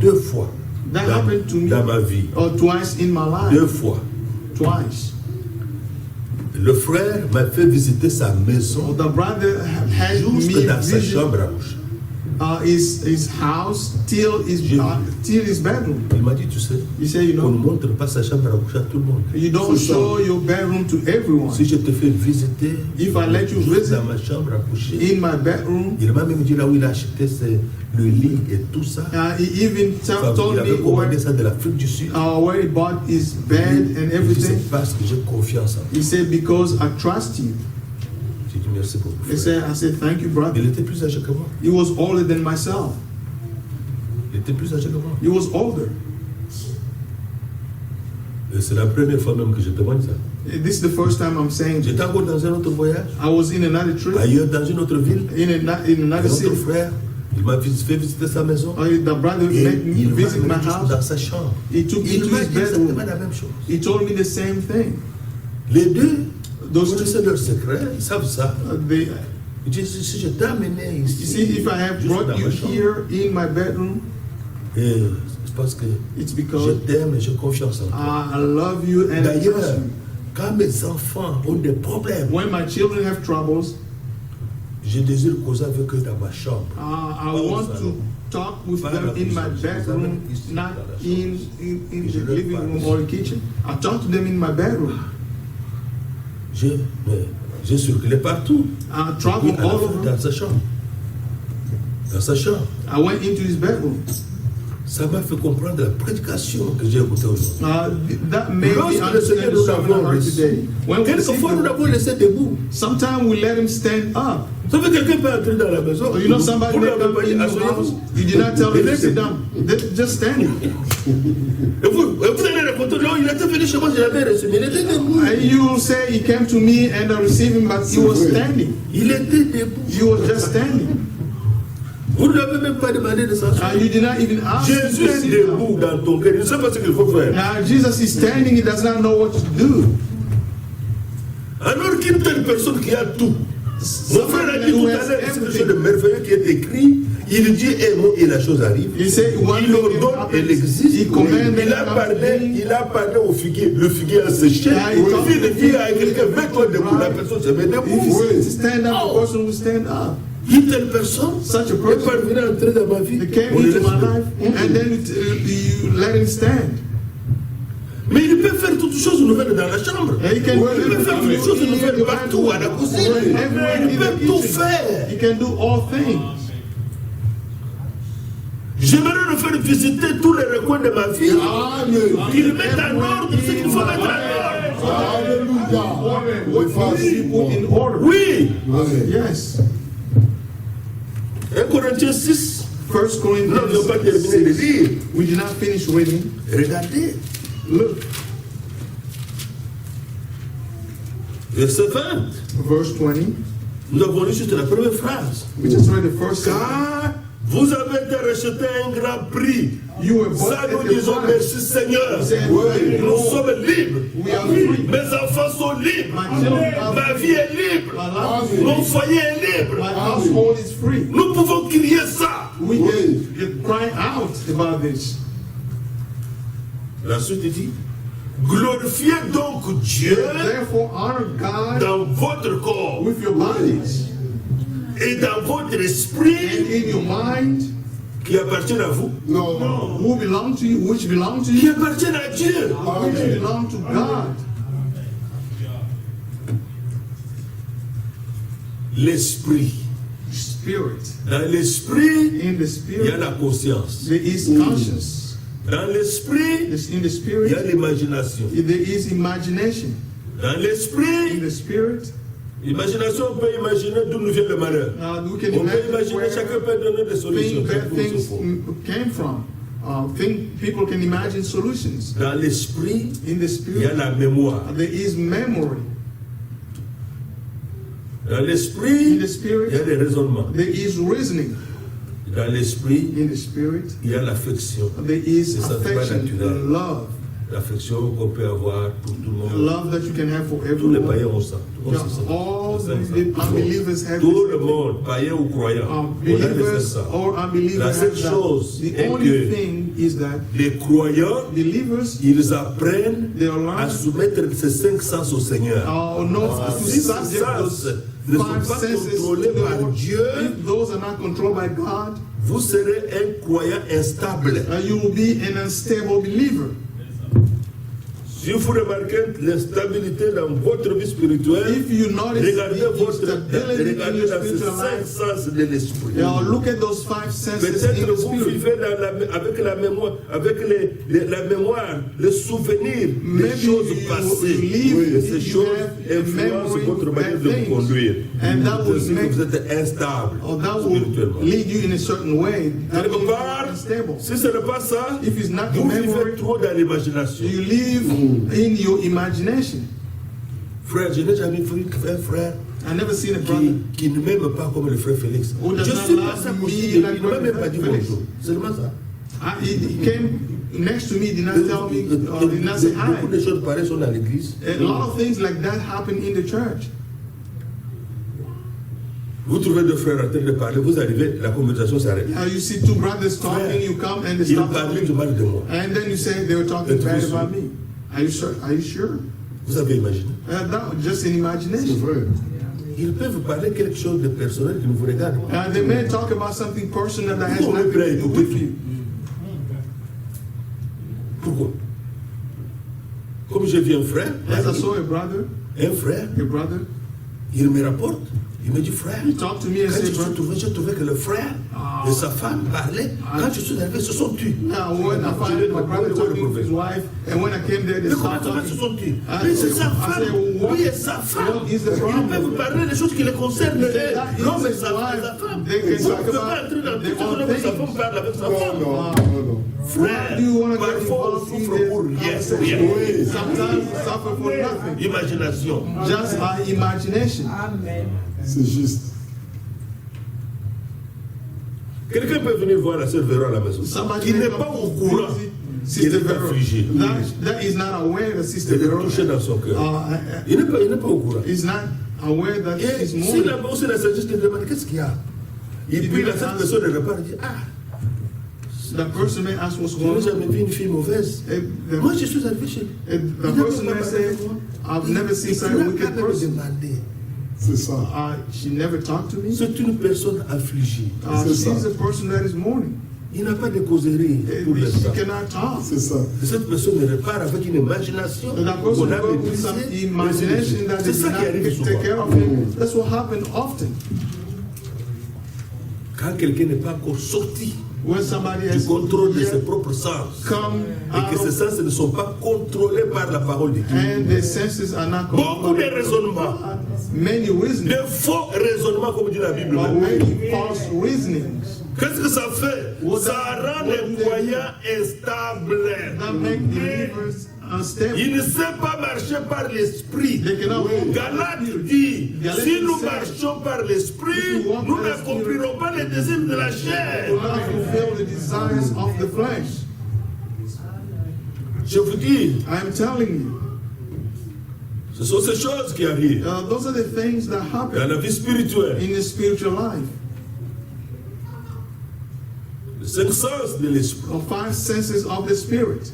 deux fois That happened to me dans ma vie. twice in my life. Deux fois. Twice. Le frère m'a fait visiter sa maison The brother had jusque me dans sa visit chambre à coucher. his house till his bedroom. Il m'a dit, tu sais, He said, you on ne know, montre pas sa chambre à coucher à tout le monde. you don't show your bedroom to everyone. Si je te fais visiter If I let you juste visit dans ma chambre à coucher, in my bedroom, il m'a même dit là où il a acheté le lit et tout ça. he even Il told avait me commandé ça de l'Afrique du Sud. where he bought his bed and Il dit, everything. c'est parce que j'ai confiance en toi. He said, because I trust you. J'ai dit merci beaucoup. I frère. said, thank you, brother. Il était plus âgé que moi. He was older than myself. Il était plus âgé que moi. He was older. Et c'est la première fois même que je témoigne ça. This is the first time I'm saying this. J'étais encore dans un autre voyage, I was in another trip, ailleurs dans une autre ville. in Un another autre city. frère Il m'a fait visiter sa maison. The brother Et made me il m'a visit my donné quelque chose house. dans sa chambre. He took me Il to m'a his dit bedroom. exactement la même chose. He told me the same thing. Les deux, Those connaissent leur secret, ils savent ça. They, Il dit, si je t'ai amené you ici, see, if I have juste brought dans you ma chambre, here in my bedroom, et c'est parce que it's je because t'aime et j'ai confiance en toi. I love you and I trust D'ailleurs, you. quand mes enfants ont des problèmes, When my children have troubles, je désire causer avec eux dans ma chambre. I want to talk with them in my bedroom, not in the living room or the kitchen. I talk to them in my bedroom. J'ai circulé partout. I Oui, traveled à la all fin, over. dans sa chambre. Dans sa chambre. I went into his bedroom. Ça m'a fait comprendre la prédication que j'ai écoutée aujourd'hui. That made me Lorsque le understand Seigneur the nous sermon I avons heard reçu, today. When we receive quelquefois nous them, l'avons laissé debout. sometimes we let him stand up. Vous savez, quelqu'un peut entrer dans la maison. You know, somebody Vous may n'avez come pas dit in your house, asseyez-vous. you did not tell Il him to est sit debout. down. They're just standing. Et vous allez raconter, non, il était venu chez moi, je l'avais reçu, mais il était debout. And you say he came to me and I received him, but he was standing. Il était debout. He was just standing. Vous ne l'avez même pas demandé de s'asseoir. You did not even ask him Jésus to est sit down. debout dans ton cœur. Il ne sait pas ce qu'il faut faire. Now Jesus is standing, he does not know what to do. Alors qu'une telle personne qui a tout. Mon frère a dit tout à l'heure, c'est quelque chose de merveilleux qui est écrit. Il dit un mot et la chose arrive. He said one Il thing ordonne et happens. l'existe. He commanded Il a parlé au figuier. Le figuier a séché. Si le figuier a quelqu'un, mets-toi debout. La personne se met If debout. you stand up, the person will stand up. Une telle personne Such a est person, parvenue à entrer dans ma vie. he came On le into laisse my debout. life, and then you let him stand. Mais il peut faire toutes choses nouvelles dans la chambre. And he can Il peut faire toutes choses nouvelles partout, à la cuisine. Il peut tout faire. He can do all things. J'aimerais le faire visiter tous les recoins de ma vie. Qu'il mette en ordre ce qu'il faut mettre en ordre. What you put in order. Oui. Yes. 1 Corinthiens 6. 1 Nous n'avons pas Corinthians terminé de 6. lire. We did not finish reading. Regardez. Look, Verset 20. verse 20. Nous avons lu juste la première phrase. We just read the first sentence. Car vous avez été rachetés à un grand prix. You were bought Ça, at nous the disons price. merci Seigneur. We said, Nous sommes libres. We are free. Mes enfants sont libres. My children are Ma vie est libre. My life is Mon free. foyer est libre. My household is free. Nous pouvons crier ça. We can cry out about this. La suite dit, glorifiez donc Dieu Therefore, honor God dans votre corps with your bodies et dans votre and esprit in your mind, qui appartiennent à vous, who belong to you, which belong to qui you, appartiennent à Dieu. which belong to God. L'esprit. Spirit. Dans l'esprit, In the il y a spirit, la conscience. there is conscience. Dans l'esprit, In the il y a spirit, l'imagination. there is imagination. Dans In l'esprit, the spirit, imagination, on peut imaginer d'où nous vient le malheur. we can On peut imagine imaginer, where chacun peut donner des solutions. bad things came from. People can imagine solutions. Dans l'esprit, In the il y a spirit, la mémoire. there is memory. Dans In l'esprit, the il y a spirit, des raisonnements. there is reasoning. Dans l'esprit, In the spirit, il y a l'affection. there is C'est ça, c'est pas affection, naturel. love. L'affection qu'on peut avoir pour tout le monde. Love that you can have for Tous les païens everyone. ont ça. Tout le monde sait ça. All C'est ça. the unbelievers have Tout this. le monde, païen ou croyant, on a laissé Believers ça. or unbelievers La seule have that. chose The est only que thing is that les croyants, believers ils apprennent they à learn soumettre ces 5 sens au Seigneur. not to Si ces subject sens those ne sont five pas senses to contrôlés the par Lord. Dieu, If those are not controlled by God, vous serez un croyant instable. you will be an unstable believer. Si vous remarquez l'instabilité dans votre vie spirituelle, If you notice regardez the instabilité instability in your dans ces spiritual 5 life, sens de l'esprit. look at those five senses in Peut-être the vous spirit. vivez avec la mémoire, avec la mémoire, le souvenir des Maybe choses you passées. live, Et ces you choses have a influencent memory votre of manière bad de vous things. conduire. And that will C'est que make- vous êtes instable Or that will spirituellement. lead you in a certain way. That Quelque will part, be unstable. si ce n'est pas ça, If it's not vous your vivez memory, trop dans l'imagination. you live in your imagination. Frère, je n'ai jamais vu un frère I never seen a brother qui ne m'aime pas comme le frère Félix. who Je does suis not passé à love côté me de lui, like il ne m'a même pas dit Félix. bonjour. Seulement ça. He came next to me, did not tell me, did not say Beaucoup de hi. choses pareilles sont dans l'église. A lot of things like that happen in the church. Vous trouvez deux frères en train de parler, vous arrivez, la conversation s'arrête. You see two brothers talking, you come and they Ils stop parlaient talking. du mal de moi. And then you say they were talking Êtes-vous bad sûr? about me. Are you sure? Are you sure? Vous avez imaginé. That was just an imagination. Ils peuvent parler quelque chose de personnel qui ne vous regarde pas. They may talk about something personal that has Pourquoi on est nothing prêt à to do écouter with you. Pourquoi? Comme j'ai vu un frère, As I saw a brother, il me rapporte, il me dit frère, he talked to me and quand said, j'ai trouvé que le frère et sa femme parlaient, quand je suis arrivé, se sont tus. when I found my brother talking with his wife, and when I came there, they Mais comment started se talking. sont tus? Mais c'est sa femme, oui, et sa femme. What is the Ils problem? peuvent parler des choses qui les concernent. That is L'homme et his sa wife. femme. They can Vous ne talk pouvez pas about entrer dans tout their ce own que sa things. femme parle avec sa femme. Why do you want to get Parfois, on involved in souffre pour this rien. conversation? Sometimes you suffer for nothing. Imagination. Just our imagination. C'est juste. Quelqu'un peut venir voir la sœur Véro à la maison. Somebody Qui may n'est come pas au to courant visit qu'il Sister est Vero. affligé. That is not aware that Sister C'est de Vero toucher dans son cœur. Il n'est pas au courant. is not aware that Et she's si mourning. là-bas aussi la sagesse te demande qu'est-ce qu'il y a, et puis la cette personne elle repart et dit ah, The person may ask what's je n'ai going on. jamais vu une fille mauvaise. Moi je suis arrivé chez lui. The person may say, I've never seen such a wicked person. C'est ça. She never talked to me. C'est une personne affligée. She's a person that is mourning. Il n'a pas de causerie pour She l'instant. cannot talk. C'est ça. Et cette personne repart avec une imagination That person qu'on a goes with some maîtrisée. imagination that C'est they ça did qui not arrive souvent. take care of him. That's what happened often. Quand quelqu'un n'est pas encore sorti When somebody du has contrôle de ses yet propres sens come et que ces out sens ne sont pas contrôlés par la parole de Dieu. and the senses are not Beaucoup de controlled. raisonnements, Many reasonings, de faux raisonnements comme dit la Bible. or même. many false reasonings Qu'est-ce que ça fait? Ça rend les croyants instables. that make believers unstable. Il ne sait pas marcher par l'esprit. They cannot walk. Galate dit, Galate si nous said, marchons par l'esprit, if we walk nous by the Spirit, n'accomplirons pas les désirs de la will chair. not fulfill the desires of the flesh. Je vous dis, I am telling you, ce sont ces choses qui arrivent those are the things that dans happen la vie spirituelle. in the spiritual life. Les cinq sens de l'esprit. The five senses of the spirit,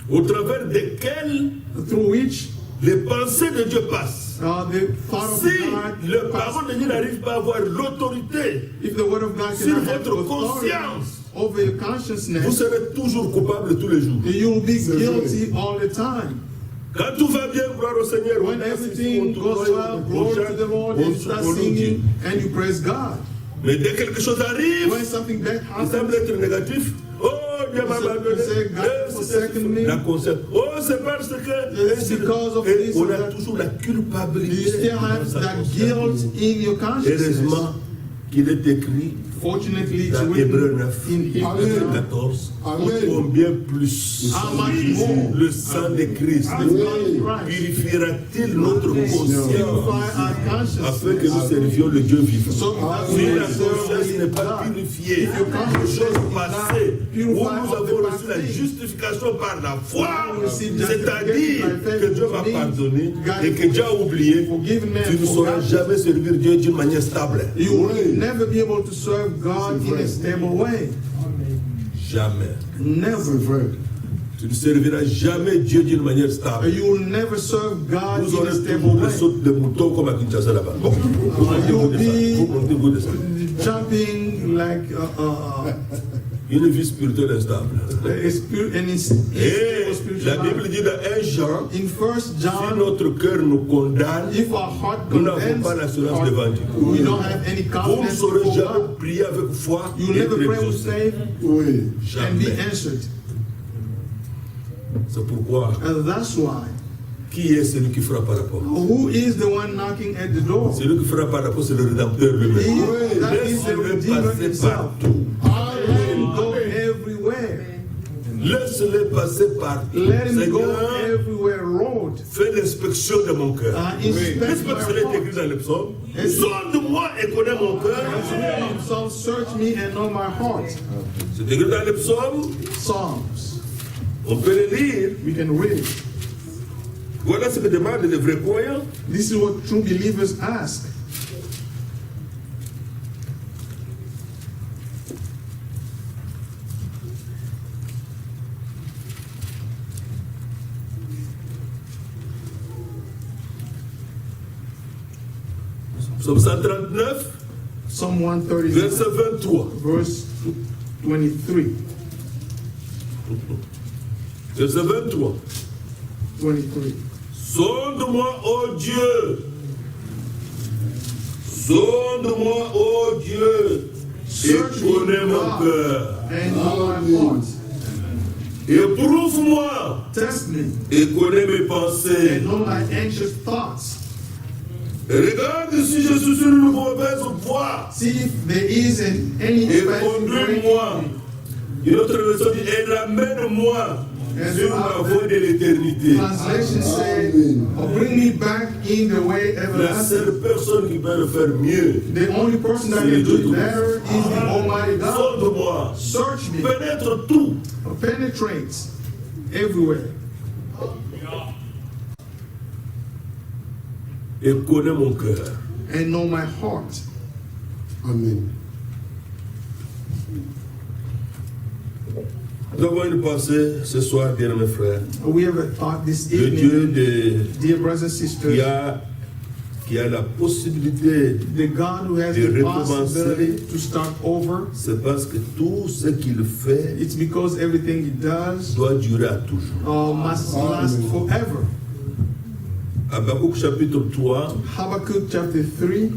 Au travers desquels through which les pensées de Dieu passent. the thought of Si God le parole de Dieu n'arrive pas à avoir l'autorité, if the word of God sur cannot have votre authority conscience, over your vous consciousness, serez toujours coupable tous les jours. you will be C'est guilty all the time. Quand tout va bien, gloire au Seigneur, When everything goes well, glory to the Lord, and you start singing and you praise God. Mais dès que quelque chose arrive, When something bad il semble happens, être négatif. Oh, Dieu m'a abandonné. say, God forsaken me. La concept. Oh, c'est parce que. It's because of Et this on or a that. toujours la You culpabilité. still have dans sa that conscience. guilt in your consciousness. Heureusement qu'il est écrit Fortunately, it's dans Hébreux written 9, in Hebrews Amen. 14. Amen. Combien plus how much more le sang de Christ the blood of Christ purifiera-t-il notre conscience purify our afin que nous consciousness. servions le Dieu vivant? So that Si we la may serve conscience the n'est pas God. purifiée, If your conscience les choses is passées, not où purified nous of the avons past reçu la things, justification par la foi, we receive c'est-à-dire justification by faith, que Dieu va which means pardonner God et que Dieu a oublié, forgiven man, tu ne sauras forgotten. jamais servir Dieu d'une manière stable. You will never be able to serve God in a stable way. Jamais. C'est Never. vrai. Tu ne serviras jamais Dieu d'une manière stable. You will never serve God Vous in a aurez stable toujours des way. sautes de moutons comme à Kinshasa là-bas. You will be Vous montez vous de ça. jumping like Une vie spirituelle instable. a spirit and Et spiritual la Bible life. dit dans 1 Jean, In 1 si John, notre cœur nous condamne, if our heart nous n'avons condemns, pas l'assurance devant Dieu. we don't have any Vous ne confidence saurez before jamais God. prier avec foi You et never être pray with exaucé. faith Oui. and be Jamais. answered. C'est pourquoi, And that's why. qui est celui qui frappe par rapport? Who is the one knocking at the door? Celui qui frappe par rapport, c'est le Rédempteur lui-même. That is the Laisse-le Redeemer passer himself. partout. Let him go everywhere. Laisse-le passer partout. Let him go Seigneur, everywhere. Lord, fais l'inspection de mon cœur. N'est-ce pas que cela est écrit dans le psaume? Sonde-moi et connais mon cœur. So search me and know my heart. C'est écrit dans le psaume. Psalms. On peut le lire. We can read it. Voilà ce que demandent les vrais croyants. This is what true believers ask. Psaume 139, Psalm 139, verset 23. verse 23. Verset 23. 23. Sonde-moi, ô Dieu. Sonde-moi, ô Dieu. Et connais mon cœur. And know my heart. Éprouve-moi. Test me. Et connais mes pensées. And know my anxious thoughts. Regarde si je suis sur une mauvaise voie. See if there is any Et conduis-moi. Une autre version dit, et ramène-moi sur la voie de l'éternité. Translation says, bring me back in the way La everlasting. seule personne qui peut le faire mieux, The only person that can do it better is the Almighty God. sonde-moi, Search me, pénètre tout. penetrates everywhere, et connais mon cœur. and know my heart. Amen. Nous avons une pensée ce soir, bien mes frères. We have a thought this Le Dieu evening, dear brothers and sisters, qui a la possibilité, the God who has de the recommencer. possibility to start over, c'est parce que tout ce qu'il fait it's because everything he does doit durer à toujours. must last forever. Habakkuk chapitre 3, Habakkuk chapter 3,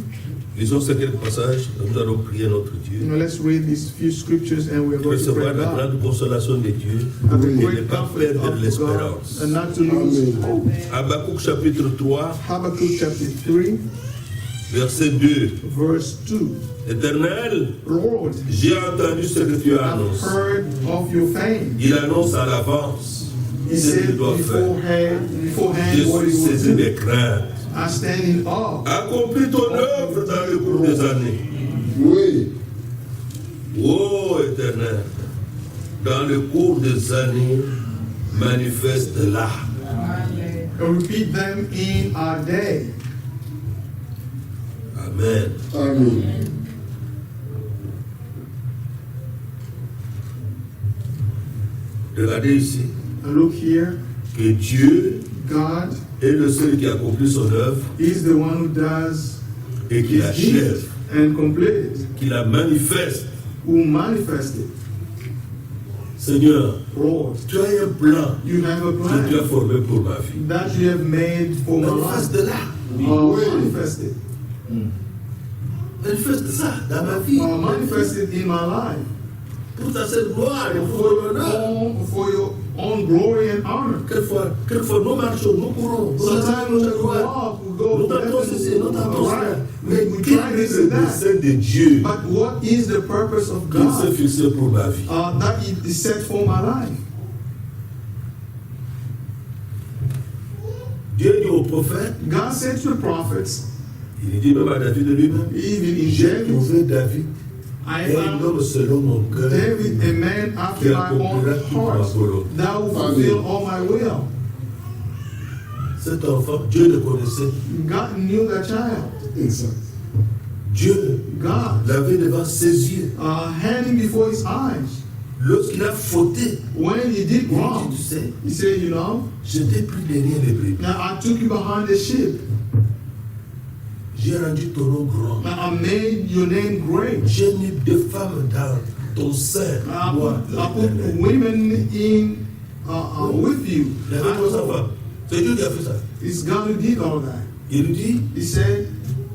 lisons ces quelques passages, nous allons prier notre Dieu. let's read these few scriptures and we're going to pray Recevoir la God. grande consolation de Dieu Have a et ne great pas comfort perdre of God l'espérance. and not to lose hope. Habakkuk chapitre 3, Habakkuk chapter 3, verset 2. verse 2. Éternel, Lord, j'ai entendu ce que tu I've annonces. heard of your fame. Il annonce à l'avance He ce qu'il said doit faire. beforehand Je what suis he saisi will de do. crainte. I stand in awe. Accomplis ton œuvre dans le cours des années. Oui. Ô Éternel, dans le cours des années, manifeste-la. Repeat them in our day. Amen. Amen. Regardez ici Look here. que Dieu God est le seul qui accomplit son œuvre is the one who does et qui his l'achève, deeds and complete it, qui la manifeste. who manifested. Seigneur, Lord, tu as un plan you have a que tu as plan formé pour ma vie. that you have made for my life. Manifeste-la. Manifest it. Manifeste ça dans ma vie. Manifest it in my life. Pour ta seule gloire et pour ton honneur. For your own glory and honor. Quelquefois nous marchons, nous courons. Sometimes we walk, we go Nous left tentons ceci, nous and tentons cela. right. Mais We quel try est this le and that. dessein de Dieu But what is the purpose of qu'il s'est God fixé pour ma vie? that is set for my life? Dieu dit au prophète, God said to the prophets, il dit même à David lui-même, even in j'ai David, trouvé David, I un found homme selon mon cœur, David, a man after qui my own accomplira toute ma heart, volonté. that will fulfill all my will. Cet enfant, Dieu le connaissait. God knew that child. Exact. Dieu God l'avait devant ses yeux. had him before his eyes. Lorsqu'il a fauté, When he did il dit, wrong, tu sais, he said, you know, je t'ai pris derrière les brebis. now I took you behind the sheep. J'ai rendu ton nom grand. Now I made your name great. J'ai mis des femmes dans ton sein. Moi, I put women in with you. Il avait 3 enfants. C'est Dieu qui a fait ça. It's God who did all that. Il lui dit, He said,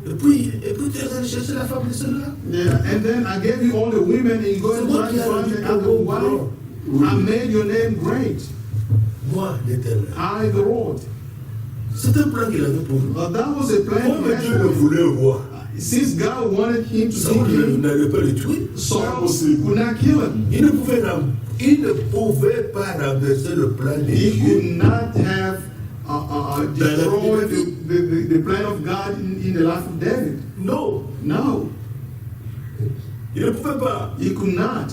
et puis tu es allé chercher la femme de celle-là. yeah, and then I gave you all the women and you go and try to find the other wife. I made your name great. Moi, l'Éternel. I, the Lord. C'est un plan qu'il avait pour nous. That was a plan Comme he had Dieu for le him. voulait voir, Since God wanted him to see Saul him, n'allait pas le tuer. Saul could not kill him. Il ne pouvait pas renverser le plan de He Dieu. could not have destroy the plan of God in the life of David. Non. No. Il ne pouvait pas. He could not.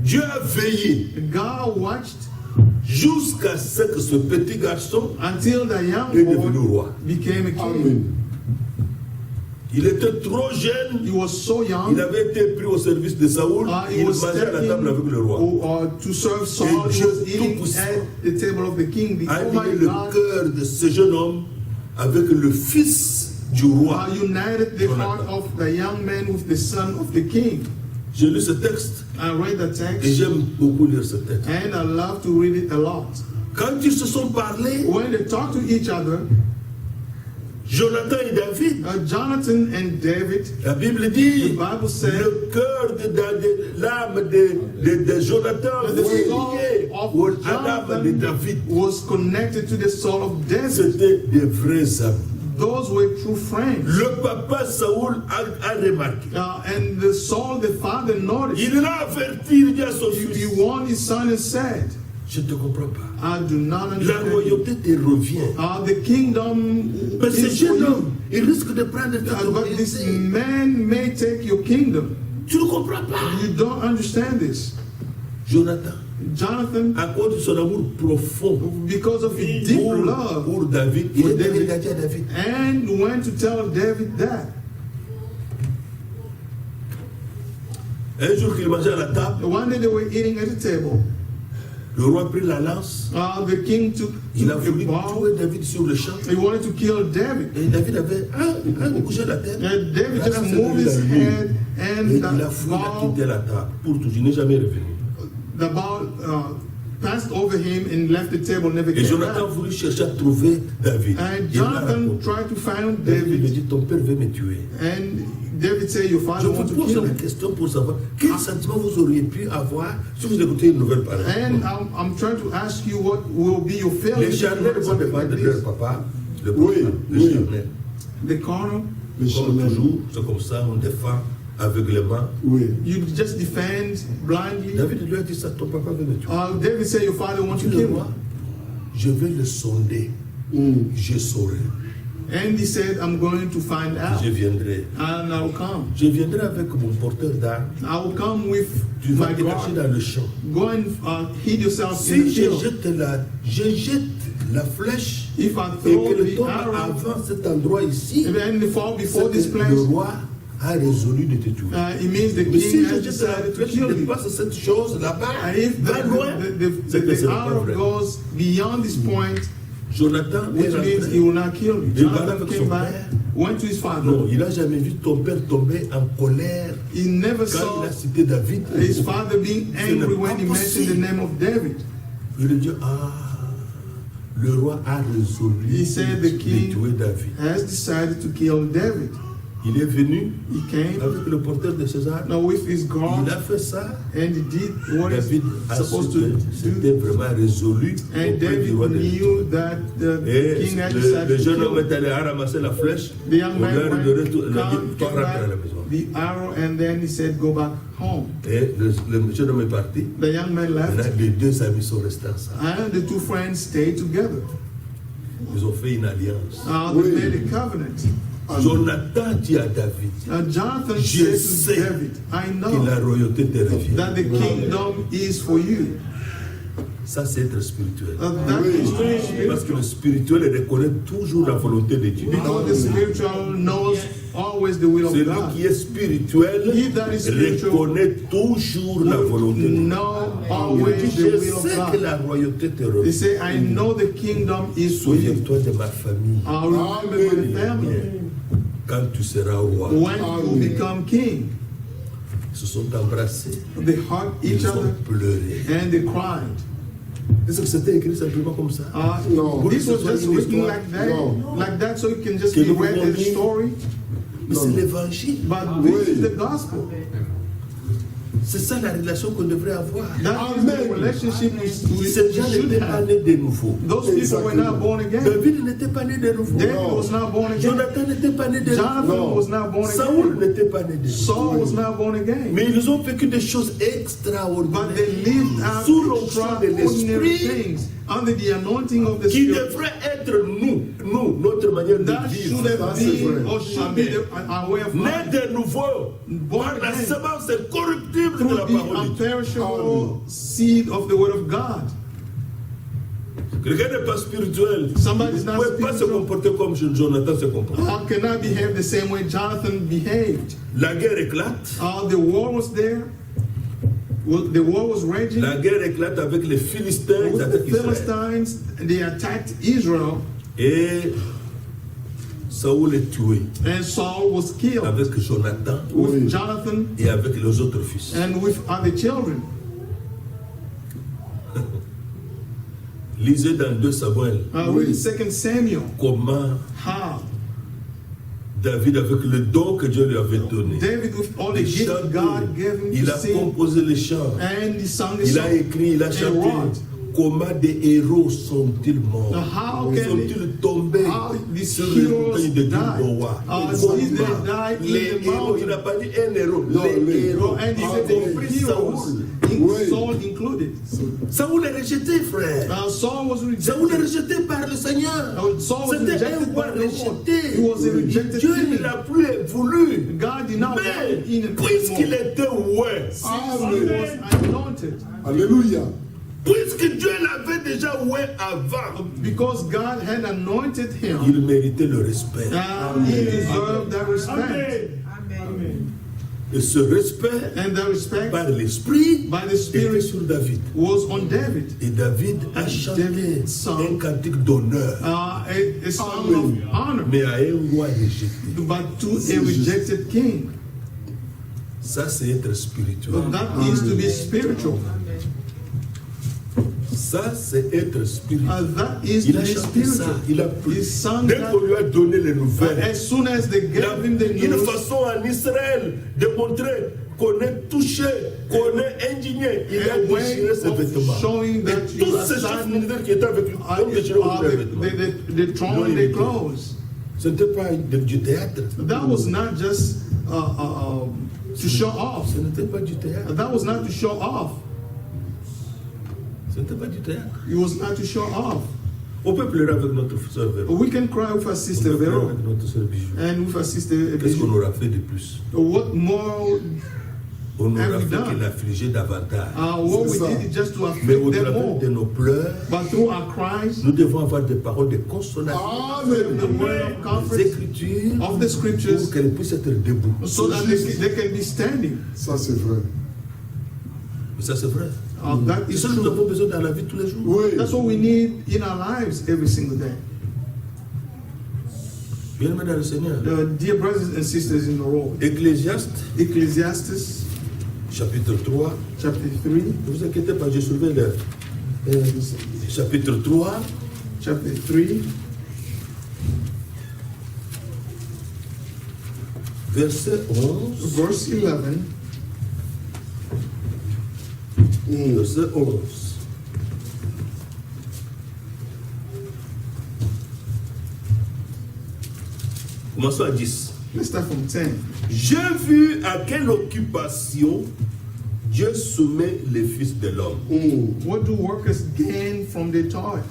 Dieu a veillé God watched jusqu'à ce que ce petit garçon until the young est devenu boy roi. became a king. Amen. Il était trop jeune. He was so young. Il avait été pris au service de Saoul. He Il was mangeait à la table avec le roi. to serve Saul. He was eating at the table of the king. The Almighty Le God cœur de ce jeune homme avec le fils du roi. united the heart of the young man with the son of the king. J'ai lu ce texte. I read the Et text j'aime beaucoup lire ce texte. and I love to read it a lot. Quand ils se sont parlé, When they talk to each other, Jonathan et David, Jonathan and David, la Bible the dit, Bible said, le cœur de l'âme de Jonathan the était soul lié of à l'âme de David. Jonathan was connected to the soul of David. C'était des vrais amis. Those were true friends. Le papa Saoul a remarqué. And the Saul, the father, noticed. Il l'a averti, il dit à son He fils, warned his son and said, je ne te comprends pas. I do not La understand. royauté te revient. The kingdom Mais ce is for jeune you. homme, il risque de prendre ta But this royauté. man may take your kingdom. Tu ne comprends pas. You don't understand this. Jonathan, Jonathan, à cause de son amour profond because of his deep love pour David, il for est David, allé à David. and went to tell David that. Un jour qu'il mangeait à la table, One day they were eating at the table. le roi prit la lance. The king took Il a a voulu bow. tuer David sur le champ. He wanted to kill David. Et David avait bougé la tête. And David La just lance moved lui his a lié. head Et and il a the fui, il a bow, quitté la table. Pour tout, il n'est jamais revenu. the bow passed over him and left the table, never Et came Jonathan back. voulut chercher à trouver David. And Il l'a Jonathan raconté. tried to find David lui David. dit, ton père veut me tuer. And David said, your Je father vous wants to pose kill la him. question pour savoir quel sentiment vous auriez pu avoir si vous écoutez une nouvelle parole. And I'm trying to ask you what will be your Les feelings if you charnels heard vont something dépendre like de leur this. papa, le Oui, papa, le oui. charnel. The carnal, Comme toujours, c'est comme ça, on défend aveuglément. Oui. you just defend blindly. David lui a dit ça, ton papa veut me tuer. David said, your father wants Tu to le kill vois, me. je vais le sonder, je saurai, And he said, I'm going to find out. je viendrai. And I'll come. Je viendrai avec mon porteur d'armes. I will come with Tu vas my te cacher guard. dans le champ. Go and hid yourself in Si the je field. jette la flèche If I et throw qu'elle the tombe arrow avant cet endroit ici, and they fall before c'est this que place, le roi a résolu de te tuer. it means the Mais king si has je jette la decided to flèche, kill je you. dépasse cette chose là-bas, And if va loin, c'est que ce the n'est pas arrow vrai. goes beyond this point, Jonathan est which means he rentré. will not kill you. Il va Jonathan avec came son back, père. went to his father. Non, il n'a jamais vu ton père tomber en colère He never quand saw il a cité David. his father being angry when he mentioned the name of David. Il a dit, le roi a résolu He said the de king tuer David. has decided to kill David. Il est venu He came avec le porteur de César. now with his Il guard a fait ça. and he did what David he's a su supposed que to c'était do. vraiment résolu And auprès du roi David de knew that the Et king had le decided to jeune kill homme him. est allé à ramasser la flèche. The young On man lui a went, redonné tout. Il a dit, came toi rentre à la back, maison. the arrow, and then he said, go back home. Et le jeune homme est parti. The young man Maintenant, left, les deux amis sont restés ensemble. and the two friends stayed together. Ils ont fait une alliance. They made a covenant. Jonathan dit à David Jonathan Je said sais to David, I que la know royauté te revient. that the kingdom is for you. Ça, c'est être spirituel. That is to Parce que le spirituel reconnaît toujours la volonté de Dieu. because the spiritual knows always the will of Celui God. qui est spirituel He that is spiritual reconnaît toujours la volonté de Dieu. know Il always dit, the je will of sais que God. la royauté te They revient. say, I know the kingdom is for you. Souviens-toi de ma famille. I'll remember my family Quand tu seras roi. when you become king. Ils se sont embrassés. They hugged each Ils ont other pleuré. and they cried. Est-ce que c'était écrit simplement comme ça? No. This was just une written histoire. like that, so it can just Que be nous read pouvons as a lire. story. Mais c'est l'évangile. But this is the gospel. C'est ça la relation qu'on devrait avoir. That is the relationship we Ces gens should n'étaient pas have. nés de nouveau. Those people were not born again. David n'était pas né de nouveau. David was not born again. Jonathan n'était pas né de nouveau. Jonathan was not born Saoul again. n'était pas né de nouveau. Saul was not born again. Mais ils ont vécu des choses But extraordinaires they lived out sous l'onction de extraordinary l'esprit things under the anointing of the qui Spirit. devrait être nous, notre manière de That vivre. should have been or should be our way of Né life. de nouveau par la again. semence incorruptible de Through la the parole de Dieu. imperishable seed of the Word of God. Quelqu'un n'est pas spirituel. Somebody is Il ne not peut pas se spiritual. comporter comme Jonathan se comporte. How can I behave the same way Jonathan behaved? La guerre éclate. The war was there. The war was raging. La guerre éclate avec les Philistins. Ils With the attaquent Israël. Philistines, they attacked Israel, Et Saoul est tué and Saul was killed avec Jonathan with Jonathan et avec les autres fils. and with other children. Lisez dans 2 Samuel Read 2 Samuel, comment how David, avec le don que Dieu lui avait donné, David, with all the les gifts chants, God gave him il to a sing, composé les chants, and he sang the il a song. écrit, il a and chanté. wrote. Comment des héros sont-ils morts? Now, how can Sont-ils tombés how these sur les heroes montagnes de die? Gilboa? Did they Comment die in les the héros, il n'a mountain? pas dit un héros, Non, les les héros, And he y said the compris heroes, Saoul. Saul included. Saoul est rejeté, frère. Saul was Saoul est rejected. rejeté par le Seigneur. Saul was C'était un rejected roi by the Lord. rejeté. He was a rejected Dieu ne king. l'a plus voulu. God did not Mais want him puisqu'il anymore. était ouais, He was anointed. Alléluia. puisque Dieu l'avait déjà ouais avant, Because God had anointed him, il méritait le respect. he deserved that respect. Et ce respect And that respect par l'esprit by the était Spirit sur David. was on David. Et David a chanté David sang un cantique d'honneur, a song of honor, mais à un roi rejeté. but to a rejected king. Ça, c'est être spirituel. That is to be spiritual. Ça, c'est être spirituel. That is Il to a be chanté ça. spiritual. Il a He pris. sang Dès that. qu'on lui a donné les nouvelles, As soon as they il a gave him the une news, façon en Israël de montrer qu'on est touché, qu'on est indigné. Il a a way déchiré ses of vêtements. showing Et that tous you are ces chefs saddened, militaires qui étaient avec lui ont déchiré leurs vêtements. they thrown their clothes. Ce n'était pas du théâtre. That was not just to show off. Ce n'était pas du théâtre. That was not to show off. Ce n'était pas du théâtre. It was not to show off. On peut pleurer avec notre sœur Véro. We can cry with our On sister peut pleurer Vero avec notre sœur Bijou. and with our sister Qu'est-ce qu'on Bijou. aura fait de plus? What more? On aura Have we fait done? qu'il affligeait davantage. What we C'est ça. did is just to Mais afflict au them travers de more. nos pleurs, But through our cries, nous devons avoir des paroles de consolation, Amen. the word of des comfort écritures, of the scriptures, pour qu'elles puissent être debout. so that they can be standing. Ça, c'est vrai. Mais ça, c'est vrai. That Et is ça, nous true. avons besoin dans la vie tous les jours. Oui. That's what we need in our lives every single day. Bien-aimés dans le Seigneur. Dear brothers and sisters in the Lord, Ecclésiaste, Ecclesiastes chapitre 3. chapter 3, Ne vous inquiétez pas, j'ai soulevé l'heure. Chapitre 3, chapter 3, verset 11. verse 11. Verset 11. Commençons à 10. Let's start from 10. J'ai vu à quelle occupation Dieu soumet les fils de l'homme. What do workers gain from their toil?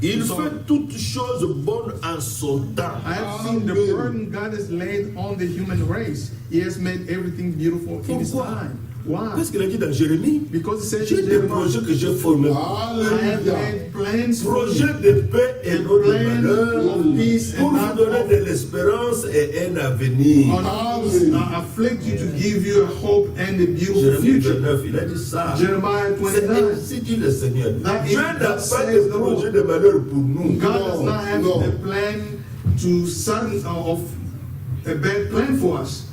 Il fait toutes choses bonnes en son temps. I have seen the burden God has laid on the human race. He has made everything beautiful in His Pourquoi? time. Why? Qu'est-ce qu'il a dit dans Jérémie? Because it says J'ai in des Jeremiah, projets que j'ai formés. I have Alléluia. made plans for you, Projets de paix et non de plan malheur. of peace Pour and vous not donner of de l'espérance et un avenir. afflict you to give you a hope and a beautiful Jérémie future. 29, il a dit ça. Jeremiah C'est 29. ainsi dit le Seigneur. That is- Dieu n'a that pas says de the Lord. projet de malheur pour nous. God does not have No. a plan to sudden of a bad plan for us.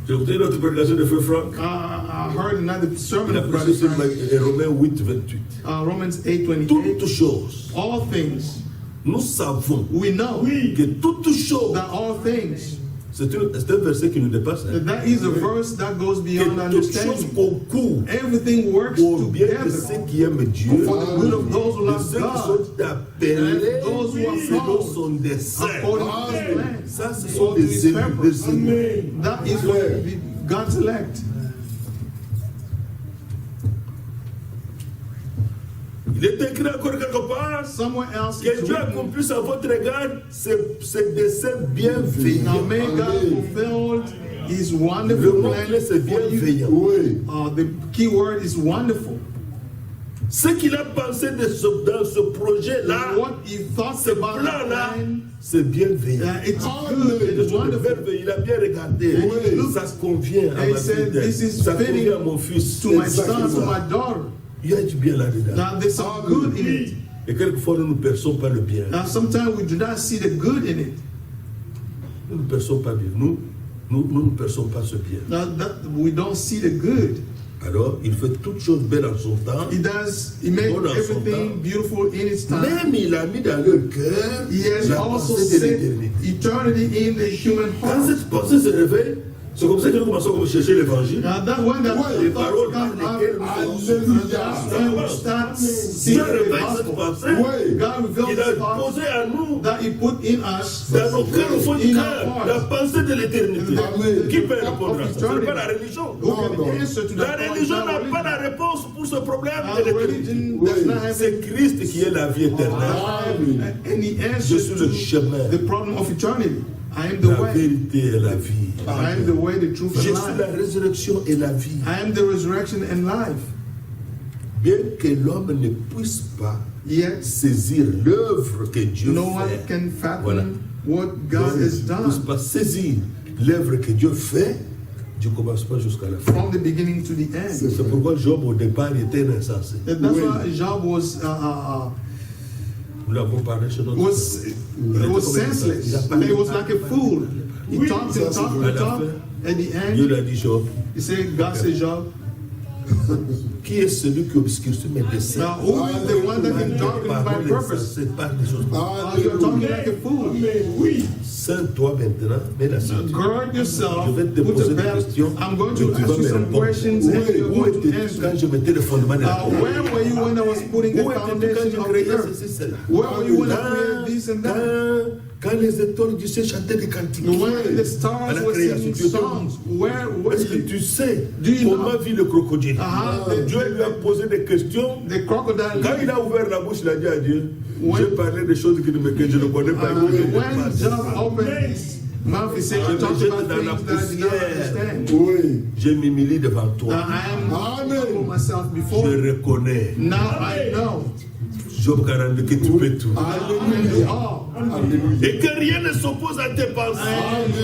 J'ai écouté notre prédication de Frère Franck. I heard another sermon Il a of prêché Brother sur Frank, Romains 8, 28. Romans 8:28. Toutes choses, All things nous savons we know que toutes choses that all things C'est un verset qui nous dépasse. That is a verse that goes beyond Que toutes choses understanding. concourent Everything works pour bien de together ceux qui aiment Dieu, for the good of those who de love ceux qui God, sont appelés those who are selon called son dessein. according to His plan. Ça, ce sont So to des His élus, purpose. des élus. That is what God's elect. Il est écrit encore quelque part Somewhere else que it's Dieu written, accomplisse à votre égard ses desseins bienveillants. now may God fulfill His Le wonderful mot-clé, plan c'est for you. bienveillant. Oui. The key word is wonderful. Ce qu'il a pensé dans ce projet-là, What He thought ce about the plan-là, plan, c'est bienveillant. it's good, it's wonderful. Il a bien regardé. Oui. Ça convient à And ma he said, fille. this is Ça fitting convient à mon fils. to my son, to my daughter. Il y a du bien là-dedans. Now there's some good in it. Et quelquefois, nous ne perçons pas le bien. Now sometimes we do not see the good in it. Nous ne perçons pas bien. Nous ne perçons pas ce bien. Now that we don't see the good. Alors, il fait toutes choses belles en son temps. He makes Bon dans son everything temps. beautiful in its time. Même il a mis dans leur cœur He has la also pensée de set l'éternité. eternity in the human Quand heart. cette pensée se réveille, c'est comme ça que nous commençons à chercher l'évangile. Now that when that Les thought paroles come par up, lesquelles that's when we start Dieu seeing the réveille cette gospel. pensée Oui. God reveals qu'il His a thought posée à nous that He put in us. dans nos cœurs, au fond du In our cœur, hearts. la pensée de l'éternité. Amen. Qui peut répondre à ça? Ce n'est pas la religion. Who can answer to La that? religion n'a pas la réponse pour ce problème de Our l'éternité. religion does not have C'est Christ qui est la vie éternelle. any Je answer suis le to chemin, the problem of eternity. I am the la way. vérité et la vie. I am the way, the truth, Je and suis la life. résurrection et la vie. I am the resurrection and life. Bien que l'homme ne puisse pas Yet saisir l'œuvre que Dieu no one fait, can fathom Voilà. what God l'homme has ne puisse done pas saisir l'œuvre que Dieu fait, Dieu ne commence pas jusqu'à la fin. from the beginning to the end. C'est pourquoi Job au départ était insensé. And that's why Job was Nous l'avons parlé chez notre senseless. He was like a fool. He talked and talked and talked. At the Dieu end, lui a dit Job, he said, God said, Job, qui est celui qui obscure mes desseins? now who is the one that can darken my Parole purpose? insensée, parle des choses. You're talking like a fool. Sains-toi maintenant, mets la ceinture. Guard yourself, Je vais te put poser the des belt. questions. I'm going Tu to vas ask you me some répondre. questions and you're Où going to étais-tu quand answer. je mettais le fondement de la terre? Where were you when I was putting the Où étais-tu quand foundation je of the créais earth? ceci, cela? Where were you when I created this and that? Quand les étoiles du ciel chantaient des cantiques. When the À stars la were création, singing Dieu songs, where were Est-ce que you? tu sais Do you comment know? vit le crocodile? The Dieu lui a posé des questions. The crocodile. Quand il a ouvert la bouche, il a dit à Dieu, Ouais. j'ai parlé des choses que je ne connais pas. que je ne When connais pas. Job opened his mouth, he said, "You talked about things that I did not understand." Oui. J'ai m'humilie devant Now toi. I am Amen. humble myself Je before. reconnais. Now I know. Job 42 que tu peux tout. I can do all. Et que rien ne s'oppose à tes pensées.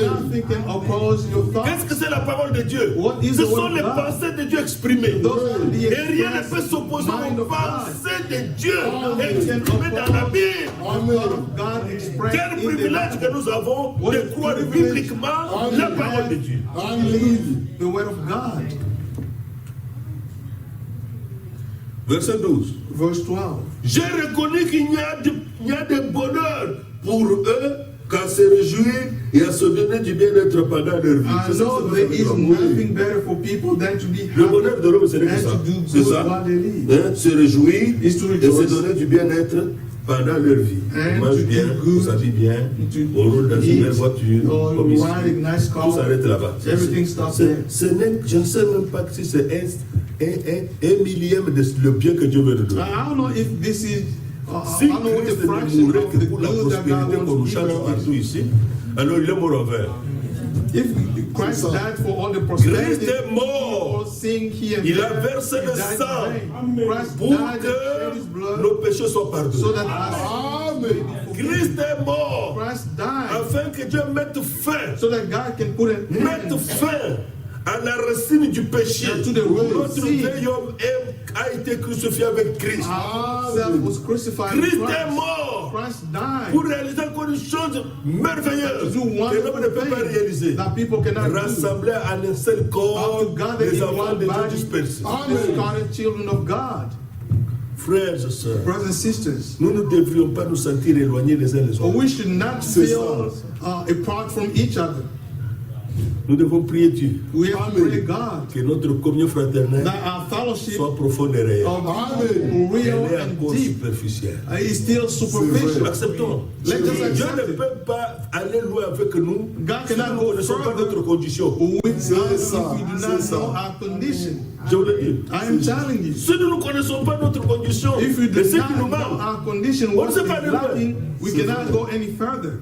Nothing can oppose your Qu'est-ce que thoughts. c'est la parole de Dieu? What is Ce the sont word les of God? pensées de Dieu exprimées. Those are the Et rien ne peut expressed s'opposer mind aux of God. pensées de Dieu Nothing can exprimées dans la oppose Bible. the thought of God expressed Quel in the privilège que Bible. nous avons What de a croire privilege. bibliquement la parole de Dieu. Alléluia. The word of God. Verset 12. Verse 12. J'ai reconnu qu'il y a de bonheur pour eux qu'à se réjouir et à se donner du bien-être pendant leur vie. I C'est ça, know c'est there is ça. nothing better for people than to be Le happy bonheur de l'homme, c'est que and ça. to do C'est good ça. while they live. Hein, se réjouir Is to et se rejoice. donner du bien-être pendant leur vie. And On mange to bien, do good, on s'habille bien, to on roule dans une belle eat, voiture, or comme ici. ride a nice car. Tout s'arrête là-bas. Everything stops there. Je ne sais même pas si c'est un millième de le bien que Dieu veut nous donner. I don't know if this is, Si I don't know what Christ the ne fraction mourait of que the pour la good that prospérité God qu'on nous wants to chante give partout ici, alors il est mort en vert. If Christ died for all the Christ prosperity, est mort. people sing here and Il a there. versé He le died in sang vain. Christ pour died and shed que his blood nos péchés soient so pardonnés. that us Amen. Christ est mort Christ died afin que Dieu mette fin, so that God can put an mette end fin à la racine du péché. to the root of Notre sin. vieil homme a été crucifié avec Christ. Ourselves was crucified in Christ est Christ. mort Christ died pour réaliser encore une chose merveilleuse to do que l'homme ne peut pas wonderful réaliser. things that people cannot do. Rassembler en un seul corps To gather les in enfants one de Dieu body dispersés. the scattered children of God. Frères et sœurs, Brothers and sisters, nous ne devrions pas nous sentir éloignés les uns les autres. we should not C'est feel apart from each other. Nous devons prier Dieu. We have to pray God Que notre communion fraternelle that our fellowship soit profonde et réelle. real Elle est and encore deep superficielle. is still superficial. Acceptons. Let us Dieu accept ne it. peut pas aller loin avec nous God si cannot nous go ne connaissons pas further notre condition. with us ça, if we do c'est not ça. know our condition. Je vous le dis. I am telling you. Si nous ne connaissons pas notre condition, If we et do ce not qui nous know manque, our condition, on what ne is sait pas aller loin. lacking, we cannot go any further.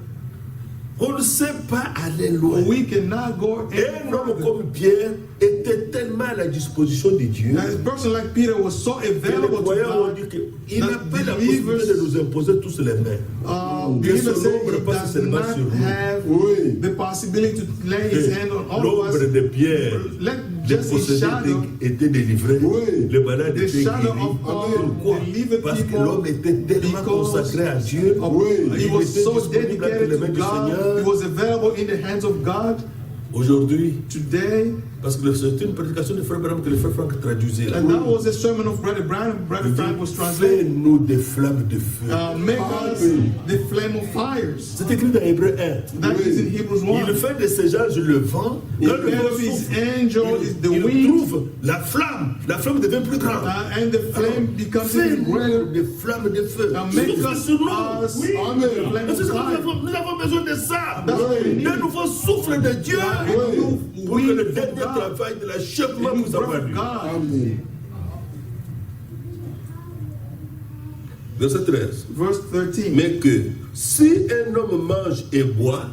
On ne sait pas aller loin. We cannot go any Un homme further. comme Pierre était tellement à la disposition de Dieu Now, a person like Peter was so que les available to croyants ont God. dit qu'il n'a that pas la possibilité de nous imposer tous les mains. Que Believers son say ombre he passe does seulement not sur nous. have Oui. the possibility to lay his hand on all of L'ombre us. de Pierre, Let le just his possédé shadow, était délivré, Oui. le malade the était shadow guéri. of Paul Pourquoi? delivered Parce que people l'homme était tellement because consacré à Dieu. of- Oui. he Il was était so disponible entre les dedicated mains to du God. Seigneur. He was available in the hands of God. Aujourd'hui, Today, parce que c'est une prédication de Frère Branham que le Frère Franck traduisait là. and that was a sermon of Brother Branham. Brother Frank was translating. Fais-nous des flammes de feu. Make us the flame of fires. C'est écrit dans Hébreu 1. That is in Hebrews 1. Il fait de ses anges le vent. Quand le Instead vent of his souffle, angel is the il wind, trouve la flamme. La flamme devient plus grande. and the flame becomes even Fais-nous greater. des flammes de feu. Make Souffle us sur nous. us Oui. a flame Parce of que fire. nous avons besoin de ça. That's what we need. Un nouveau souffle de Dieu. Pour que le dernier travail de l'achèvement The puisse avoir breath of lieu. God. Amen. Verset 13. Verse 13. Mais que si un homme mange et boit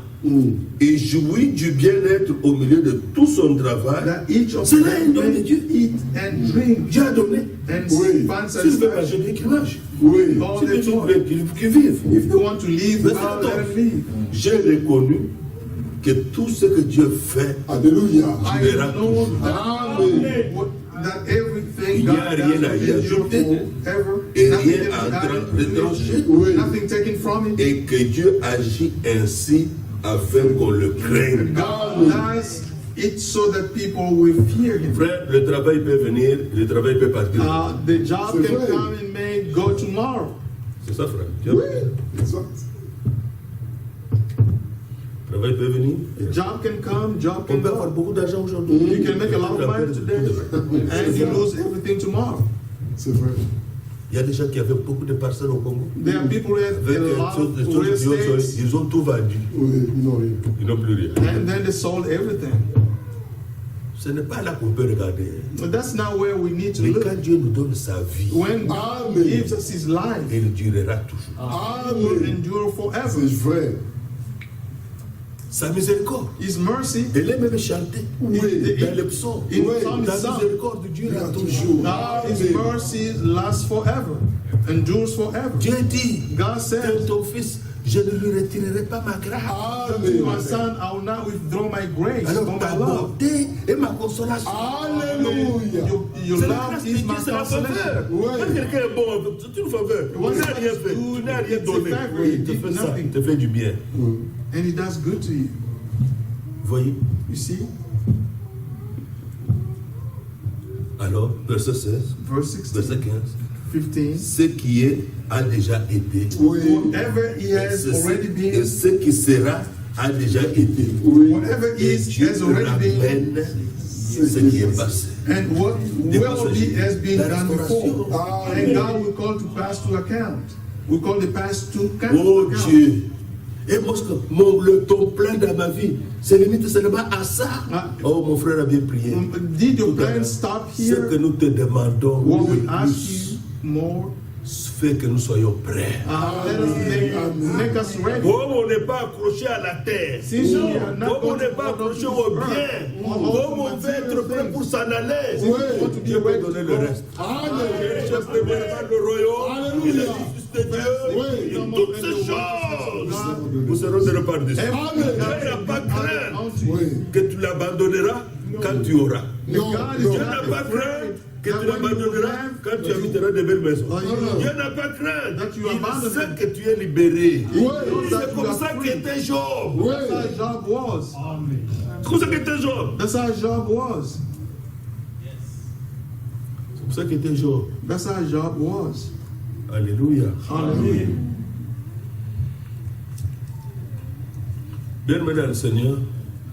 et jouit du bien-être au milieu de tout son travail, That each of cela est un them don de may Dieu. eat and drink Dieu a donné. and Oui. find S'il veut manger, satisfaction. qu'il mange. Oui. All S'il the veut joy. qu'il vive. If they want to leave, Verset well, let 14. them leave. J'ai reconnu que tout ce que Dieu fait, Alléluia. I verras know Amen. that everything Il n'y a God rien does à y will endure ajouter forever. et Nothing rien can à be added, retrancher. Oui. nothing taken from it. Et que Dieu agit ainsi afin qu'on le craigne. God does it so that people will fear Him. Frère, le travail peut venir, le travail peut partir. The job C'est can vrai. come and may go tomorrow. C'est ça, frère. Oui. Exact. Le travail peut venir. The job can come, job On can peut avoir go. beaucoup d'argent aujourd'hui. You can make a lot of money today and you lose everything tomorrow. C'est vrai. Il y a des gens qui avaient beaucoup de parcelles au Congo. There are people who have Avec a lot of real estates ils ont tout vendu. Oui, ils n'ont rien. Ils n'ont plus rien. and then they sold everything. Ce n'est pas là qu'on peut regarder. But that's not where we need to Mais look. quand Dieu nous donne sa vie, When God Amen. gives us His life, il durera toujours. it will Amen. endure C'est forever. vrai. Sa miséricorde, His mercy, elle est même chantée Oui. dans les psaumes. in Oui. Psalm La is sung. miséricorde de Dieu Il y là a toujours. toujours. His mercy lasts forever, endures forever. Dieu dit, God said, ton fils, je ne lui retirerai pas ma grâce. to my Amen. son, I will not withdraw my grace Alors or ta my love. bonté et ma consolation. Alléluia. Your C'est la love grâce de is Dieu, my c'est la faveur. consolation. Ouais. Quand quelqu'un est bon, c'est une faveur. Tu Once n'as God rien is fait, good, tu n'as rien it's a donné. favor. Il He te did fait ça, nothing. il te fait du bien. And He does good to you. Voyez. You see? Alors, verset 16, Verse 16, verset 15. 15. Ce qui est a déjà été. Oui. Whatever He has already Et been, ce qui sera a déjà été. Oui. whatever Et is Dieu has already been, ramène ce qui est passé. and what will be has been done before. Amen. And God will call to pass to account. We call the past to Oh account. Dieu. Et moi, ton plan dans ma vie, c'est limite seulement à ça. Oh, mon frère a bien prié. Did your plan stop Ce que here? nous te demandons, What le we ask plus, you more? fait que nous soyons prêts. Let us make us ready. Comme on n'est pas accroché à la terre, Since we are not comme on going n'est to pas hold on accroché to au this bien, earth, comme on veut être prêt pour s'en aller, Dieu peut donner le reste. Les richesses de le royaume, et la justice de Dieu, et toutes ces choses, vous serez de repas dessus. Il n'y a pas crainte que tu l'abandonneras quand tu auras. Non, Dieu non. n'a pas crainte que tu l'abandonneras quand tu habiteras de belles maisons. Dieu n'a pas crainte. Il sait que tu es libéré. C'est comme ça qu'était Job. That's how Job was. C'est comme ça qu'était Job. That's how Job was. C'est comme ça qu'était Job. That's how Job was. Alléluia. Hallelujah. Bien-aimé dans le Seigneur,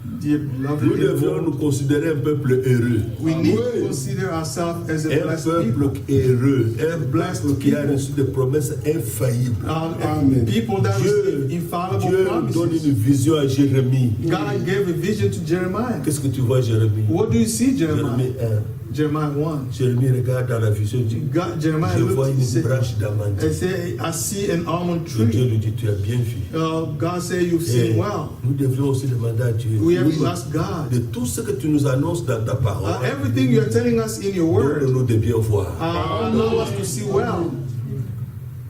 Nous devons nous considérer un peuple heureux. We need to consider ourselves as a Un blessed peuple people. heureux, un peuple qui a reçu des promesses infaillibles. People that receive infallible Dieu promises. donne une vision à Jérémie. God gave a vision to Jeremiah. Qu'est-ce que tu vois, Jérémie? What do you see, Jeremiah? Jérémie 1. Jeremiah 1. Jérémie regarde dans la vision, dit, Jeremiah je vois looked une branche d'amande. and said, I see an almond Et Dieu tree. lui dit, tu as bien vu. God said, you've Et seen well. nous devions aussi demander à Dieu We have to ask God. de tout ce que tu nous annonces dans ta parole. Everything you're telling us in your word, Donne-nous de bien voir. allow us to see well.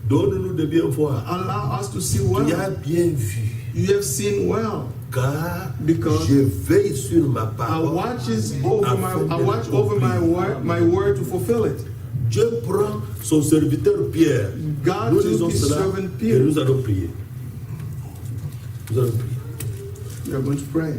Donne-nous de bien voir. Allow us to see Tu well. as bien vu. You have seen well. Car Because je veille sur ma I parole. watch over my word to fulfill it. Dieu prend son serviteur Pierre. God Nous took disons his cela servant et Peter. nous allons prier. Nous allons prier. We are going to pray.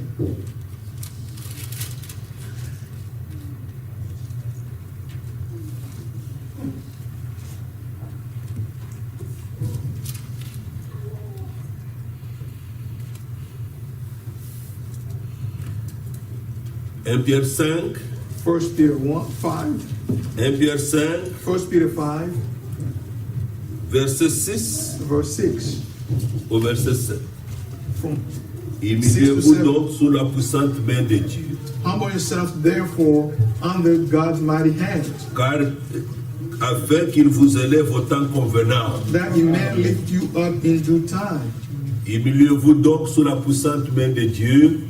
Pierre 5. 1 Peter 5. Pierre 5, 1 Peter 5, verset 6 verse 6. au verset 7. From Humiliez-vous donc sous la puissante main de Dieu. Humble yourself, therefore, under God's mighty hand, Car afin qu'il vous élève au temps convenable. that He may lift you up in due time. Humiliez-vous donc sous la puissante main de Dieu,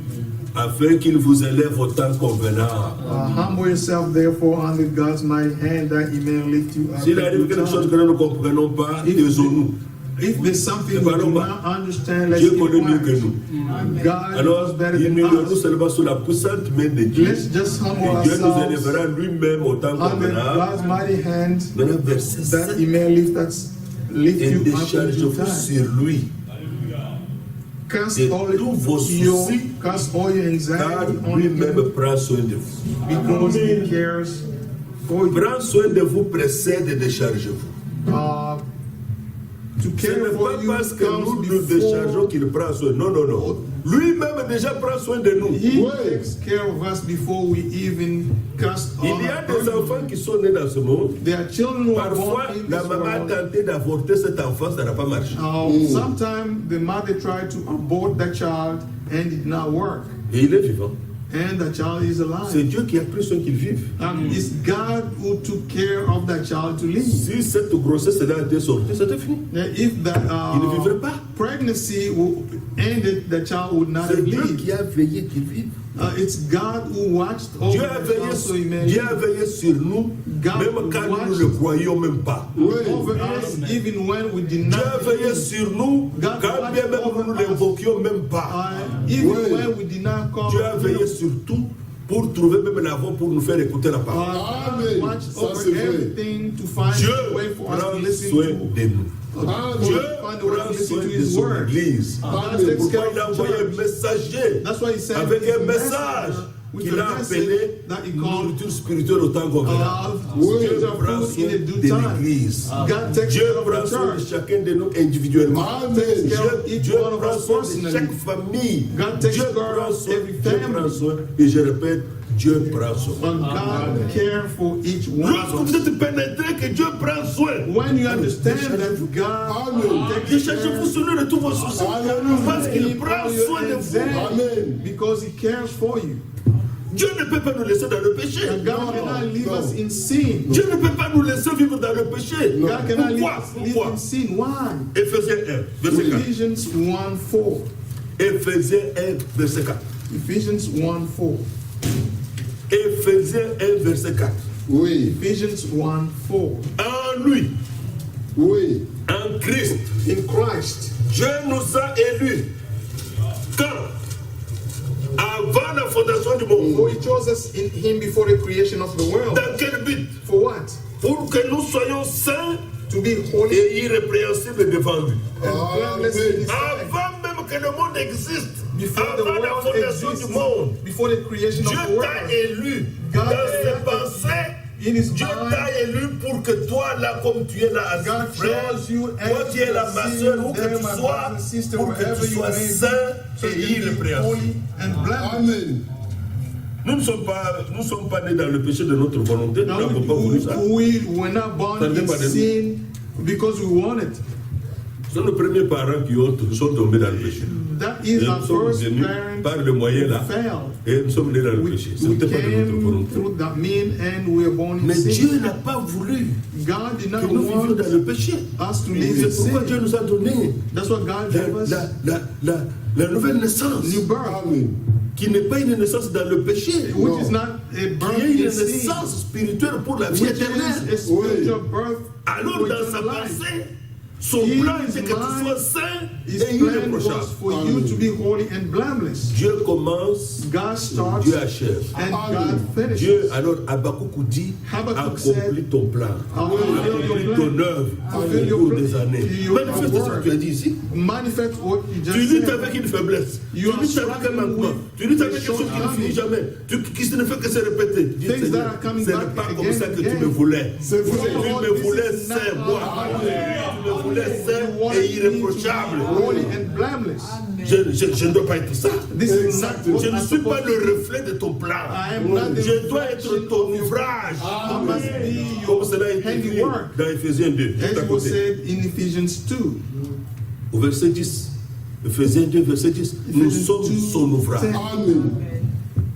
afin qu'il vous élève au temps convenable. Humble yourself, therefore, under God's mighty hand, that He may lift you up S'il in arrive due quelque chose time. que nous ne comprenons pas, taisons-nous. If there's something we do not understand, let's Dieu keep connaît mieux que quiet. nous. God Alors, knows better than humilions-nous us. seulement sous la puissante main de Dieu. Let's just humble Et Dieu nous ourselves élèvera lui-même au temps under convenable. God's mighty hand, Maintenant, verset that 7. He may lift Et you up in due déchargez-vous time. sur lui. Cast de all tous vos your soucis, your car anxiety on lui-même Him, prend soin de vous. because He cares for you. Prends soin de vous, précède et déchargez-vous. To Ce care n'est for pas you parce que nous comes nous déchargeons before qu'il prend soin. Non, non, non. Lui-même déjà prend soin de nous. He takes care of us before we even cast Il all y a our des burden. enfants qui sont nés dans ce monde. There are children who are Parfois, born in la this maman a world. tenté d'avorter cet enfant, ça n'a pas marché. Sometimes the mother tried to abort the child and it did not work. Et il est vivant. And the child is C'est alive. Dieu qui a pris soin qu'il vive. And it's God who took care of that child to live. Si cette grossesse là était sortie, c'était fini. If that Il ne vivrait pas. pregnancy ended, the child would not C'est have Dieu lived. qui a veillé qu'il vive. It's God who watched over Dieu a the child so he may Dieu live. a veillé sur nous, God même quand nous watched ne le croyions même pas. Over us, even when we did Dieu not a veillé sur nous, God quand watched bien même over nous ne us. l'invoquions même pas. Even when we did not call Dieu a veillé sur tout pour trouver même la voie pour nous faire écouter la parole. God watched Ça, over c'est vrai. everything to find Dieu a way for us to prend listen soin to. de nous. Dieu Find a way to prend listen soin to de His son word. église. God C'est takes pourquoi care il a of the envoyé church. un messager That's why He sent avec His un message with qu'il a a message appelé that He called nourriture spirituelle au temps convenable. Dieu spiritual prend food soin in a due de time. l'église. God takes Dieu care of prend the soin de church. chacun de nous individuellement. Amen. care of each Dieu one of prend us soin de personally. chaque famille. God takes Dieu care prend of soin, every Dieu family. prend soin. Et je répète, Dieu prend soin. But God cares for each one Lorsque of vous us. êtes pénétré que Dieu prend soin, When you understand that God takes déchargez-vous care sur lui de tous vos soucis. Parce qu'il of prend all soin your de vous. anxiety, because He cares for you. Dieu ne peut pas nous laisser dans le péché. And God cannot leave us in sin. Dieu ne peut pas nous laisser vivre dans le péché. God cannot leave Pourquoi? us live Pourquoi? in sin. Why? Éphésiens 1, verset 4. Ephesians 1:4. Éphésiens 1, verset 4. Ephesians 1:4. Éphésiens 1, verset 4. Oui, Ephesians 1:4. En lui, oui. en Christ, In Christ, Dieu nous a élus. Quand? Avant la fondation du monde. for He chose us in Him before the creation of the world. Dans quel but? For what? Pour que nous soyons saints To be holy et irrépréhensibles devant lui. and blameless in His sight. Avant même que le monde existe, Before the avant la world fondation exists, du monde, before the creation Dieu of the t'a world, élu God dans ses elected pensées Dieu t'a élu pour que toi, là, comme tu es là, frère, toi qui es là, ma soeur, où que tu sois, pour que tu sois saint et irrépréhensible. Amen. Nous ne sommes pas nés dans le péché de notre volonté. Nous n'avons pas voulu ça. We're not born in sin because we want it. Ce sont nos premiers parents qui sont tombés dans le péché. That is Et our nous sommes first venus parents par le moyen là. Et nous sommes nés dans le péché. Ce We n'était pas de notre came volonté. through that mean and we were born in Mais sin. Dieu n'a pas voulu God did que not nous vivions want dans le péché. us to live in C'est pourquoi sin. Dieu nous a donné That's what God gave us. la nouvelle naissance. New birth, Amen. Qui n'est pas une naissance dans le péché. which is not a Qui birth est une in sin, naissance spirituelle pour la vie which éternelle. is a spiritual birth. Alors for dans sa eternal life. pensée, son plan était que tu sois saint His et plan was irréprochable. for you to be holy and blameless. Dieu commence, God starts Dieu achève. and God finishes. Dieu, alors Habakkuk dit, Habakkuk said, accomplis ton plan, accomplis your ton plan. œuvre au Fulfill your cours plan. des années. Your Manifeste ce que word. tu as dit ici. Manifest what you Tu just luttes said. avec une faiblesse. You Tu are luttes avec un struggling manquement. with Tu luttes avec a quelque chose qui ne shortcoming. finit jamais. Qui ne fait que se répéter. Dis, Things that Seigneur, are coming ce n'est back pas comme again ça and que tu again. me voulais. C'est vrai. Tu me voulais saint, moi. Tu me voulais saint et irréprochable. Holy and blameless. Je ne dois pas être ça. This is not what Je ne I'm suis pas supposed le to be. reflet de ton plan. I am not the Je dois être reflection ton of your ouvrage. I must be Comme your cela est écrit handiwork. dans Ephésiens 2. As Juste à it was côté. said in Ephesians 2. Au verset 10. Ephésiens 2, verset 10. Nous sommes son ouvrage. Amen.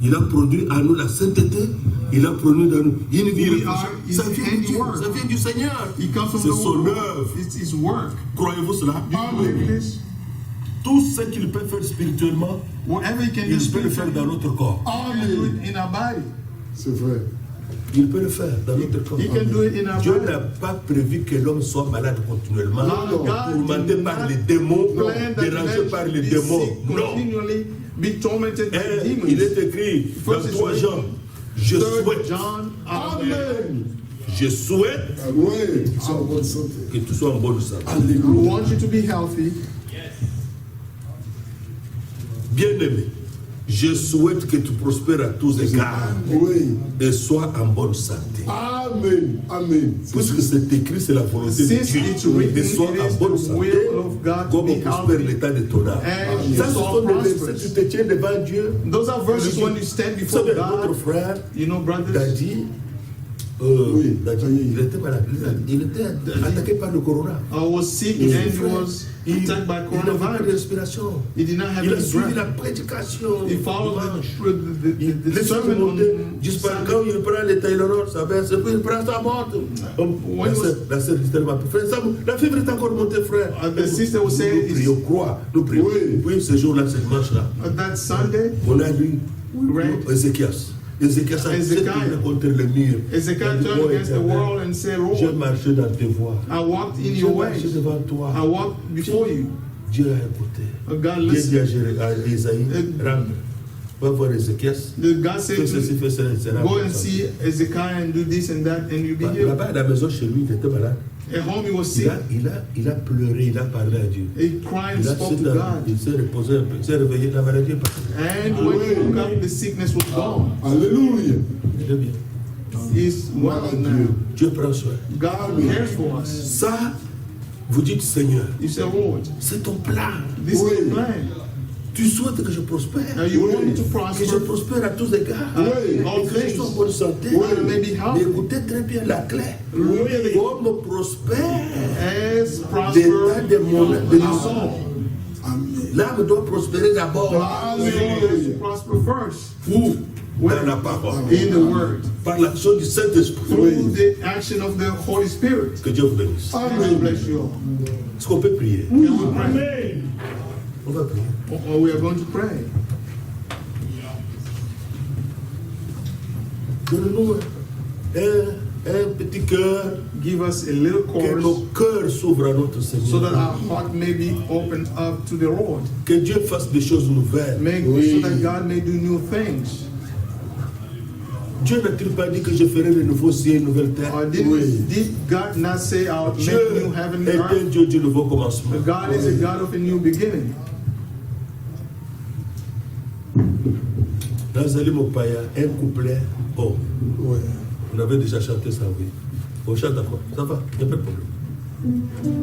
Il a produit à nous la sainteté. Il a produit dans nous une vie We irréprochable. are his Ça vient de Dieu. handiwork. Ça vient du Seigneur. It comes from C'est the son Lord. œuvre. It's his work. Croyez-vous cela? Do you believe this? Tout ce qu'il peut faire spirituellement, Whatever he can do il peut le faire dans spiritually, notre corps. he can do it in our body. C'est vrai. Il peut le faire dans notre corps. He can do it in our Dieu body. n'a pas prévu que l'homme soit malade continuellement, God tourmenté did par not les démons, plan that dérangé man par should les be démons. sick, Non. continually be tormented by Et demons. il est écrit dans First is 3 Jean, je 3 souhaite, John, Amen. je souhaite Oui, tu sois en bonne santé. que tu sois en bonne santé. we Alléluia. want you to be healthy. Bien-aimé, je souhaite que tu prospères à tous égards Oui. et sois en bonne santé. Amen. Amen. Puisque c'est écrit, c'est la volonté de Since Dieu, it's written, de sois it en is bonne the santé, will of God to comme be prospère healthy. l'état de ton âme. And Ça, your ce soul sont des versets, prospers. tu te tiens devant Dieu. Those are verses when you stand Vous before savez, votre God. frère, You know, brothers, Dadi, Oui. il était malade. Il était attaqué par le corona. I was sick Il and he was attacked by n'avait pas de coronavirus. respiration. He did not have Il a any suivi la breath. prédication. He followed the Les gens sermon on jusqu'à Sunday. quand il prend les Tylenol, ça baisse, et puis il prend sa morte. La sœur dit tellement, frère, la fièvre est encore montée, frère. The sister was saying, Nous prions, croix, nous prions. Oui. Puis ce jour-là, ce dimanche-là, that Sunday, on a lu read Ézéchias. Ézéchias a s'est tourné contre le mur. Ezekiel Il a dit, turned oh, against the Éternel, world and said, j'ai Lord, marché dans tes voies. I walked in J'ai your marché ways. devant toi. I walked before you. Dieu a écouté. God Dieu dit listened. à Isaïe, rentre, va voir Ézéchias. God said Fais to ceci, fais cela, etc. go and see Ezekiel and do this and that and you'll be healed. Là-bas, à la maison, chez lui, il était malade. At home he was Il sick. a pleuré, il a parlé à Dieu. He cried and Il spoke to God. s'est reposé un peu, il s'est réveillé, la maladie est partie. And when he woke up, the sickness was gone. Alléluia. Il est bien. He's well now. Dieu prend soin. God cares for us. Ça, vous dites, Seigneur, You say, Lord, c'est ton plan. this is Oui. the plan. Tu souhaites que je prospère. Now you want me to Que je prosper. prospère à tous égards. Oui. All Et que je sois en things. bonne santé. Oui. May be healthy. Mais écoutez très bien la clé. Oui. Comme prospère As l'état prosper de mon in our soul. L'âme doit prospérer d'abord. We have to prosper first. Où? Dans la parole. In the word. Par l'action du Saint-Esprit. Through the action of the Holy Spirit. Que Dieu vous bénisse. God bless you all. Est-ce qu'on peut prier? Can we pray? On va prier. Or we are going to pray. Donne-nous un petit cœur. Give us a little Que nos chorus cœurs s'ouvrent à notre so Seigneur. that our heart may be opened up to the Lord. Que Dieu fasse des choses nouvelles. So that God may do new things. Dieu n'a-t-il pas dit que je ferai de nouveaux cieux et une nouvelle terre? Or did God not say, I'll make Dieu new heaven and est un earth? Dieu du nouveau commencement. God is a God of a new beginning. Dans un mopaya, un couplet homme. Oui. On avait déjà chanté ça, oui. On chante encore. Ça va, il n'y a pas de problème.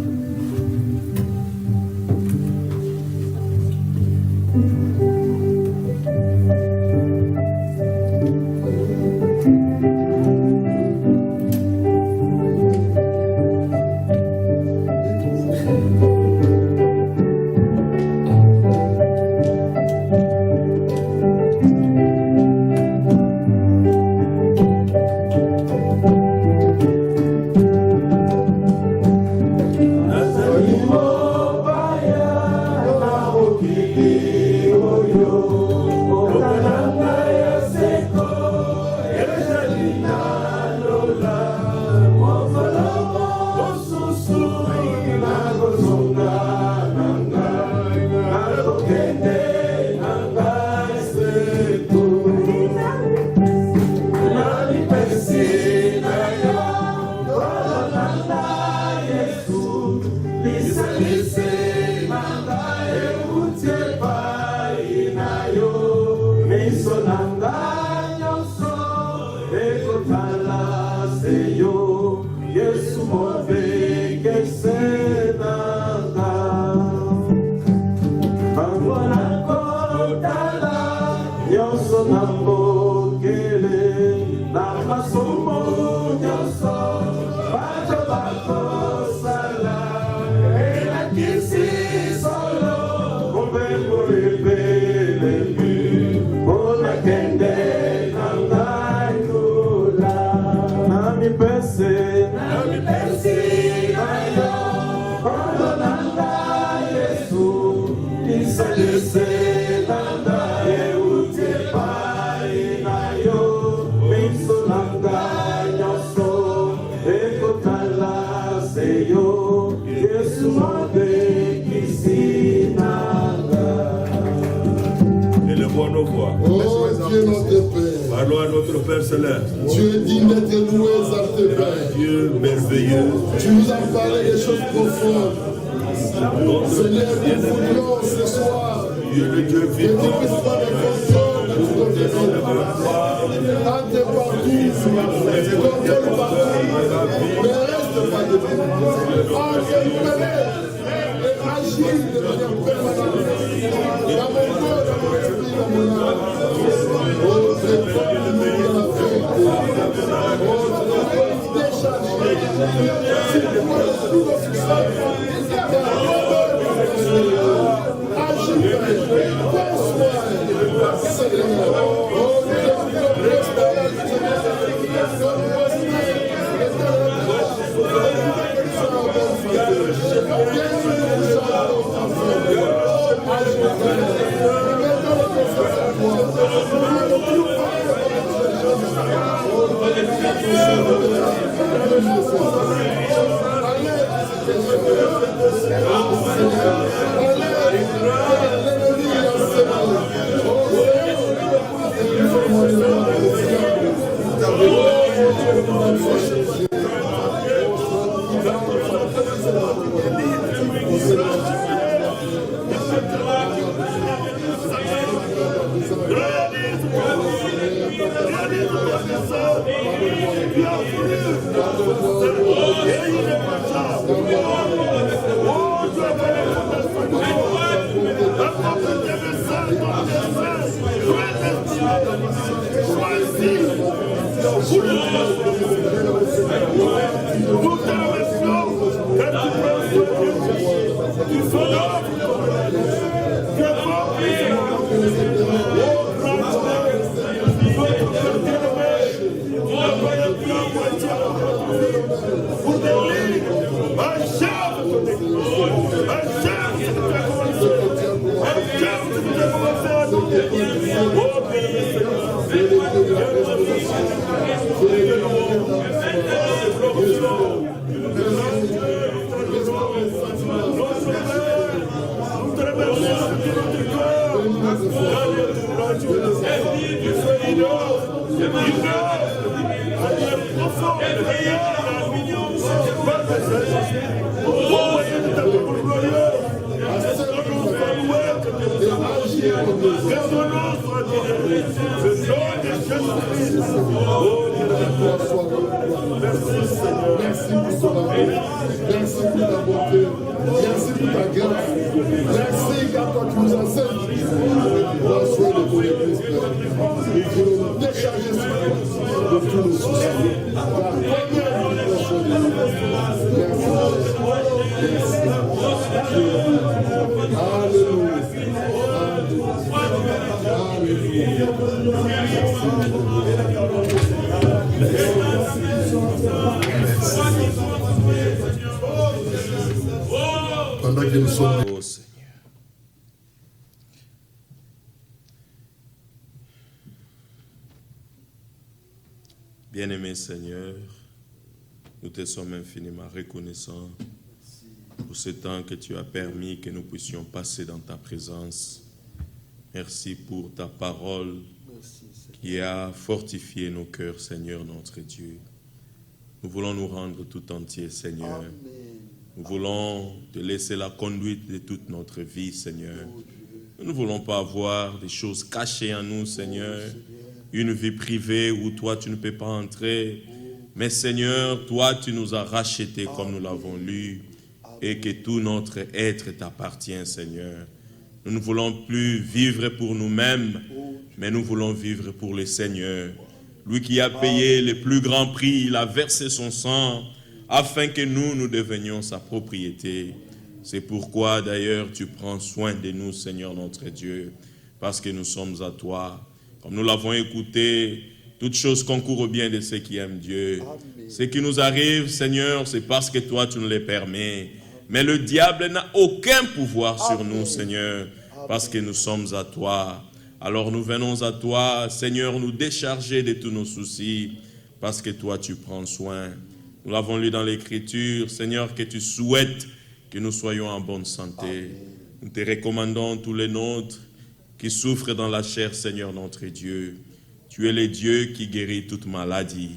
Parlons à notre Père Céleste. Dieu est digne d'être loué, exalté, Père. Dieu merveilleux. Tu nous as parlé des choses profondes. Seigneur, nous voulons ce soir Dieu le Dieu que tu puisses vivant. prendre le contrôle de tout notre vie. Entre partout, contrôle partout, mais reste pas de nous. Entre-nous et agis de manière permanente. Dans mon corps, dans mon esprit, dans mon âme. Oh, c'est toi qui nous donnes la vérité. Oh, c'est déchargé. C'est toi le tout de ce soir. Agis, Père. Prends soin. Seigneur. Oh, toi soit le merci Seigneur. Merci pour ton amour. Merci pour ta bonté. Merci pour ta grâce. Merci car toi tu nous enseignes. Toi soit le bon Église. Nous voulons nous décharger sur toi de tous nos soucis. La première bénédiction de nous. Merci. Merci. Alléluia. Pendant que nous sommes... Oh Seigneur. Bien-aimé Seigneur, nous te sommes infiniment reconnaissants pour ce temps que tu as permis que nous puissions passer dans ta présence. Merci pour ta parole qui a fortifié nos cœurs, Seigneur notre Dieu. Nous voulons nous rendre tout entiers, Seigneur. Amen. Nous voulons te laisser la conduite de toute notre vie, Seigneur. Nous ne voulons pas avoir des choses cachées en nous, Seigneur. Une vie privée où toi, tu ne peux pas entrer. Mais Seigneur, toi, tu nous as rachetés comme nous l'avons lu. Et que tout notre être t'appartient, Seigneur. Nous ne voulons plus vivre pour nous-mêmes, mais nous voulons vivre pour le Seigneur. Lui qui a payé le plus grand prix, il a versé son sang afin que nous devenions sa propriété. C'est pourquoi d'ailleurs tu prends soin de nous, Seigneur notre Dieu, parce que nous sommes à toi. Comme nous l'avons écouté, toutes choses concourent au bien de ceux qui aiment Dieu. Amen. Ce qui nous arrive, Seigneur, c'est parce que toi tu nous le permets. Mais le diable n'a aucun pouvoir sur nous, Seigneur, parce que nous sommes à toi. Alors nous venons à toi, Seigneur, nous décharger de tous nos soucis, parce que toi tu prends soin. Nous l'avons lu dans l'Écriture, Seigneur, que tu souhaites que nous soyons en bonne santé. Amen. Nous te recommandons tous les nôtres qui souffrent dans la chair, Seigneur notre Dieu. Tu es le Dieu qui guérit toute maladie.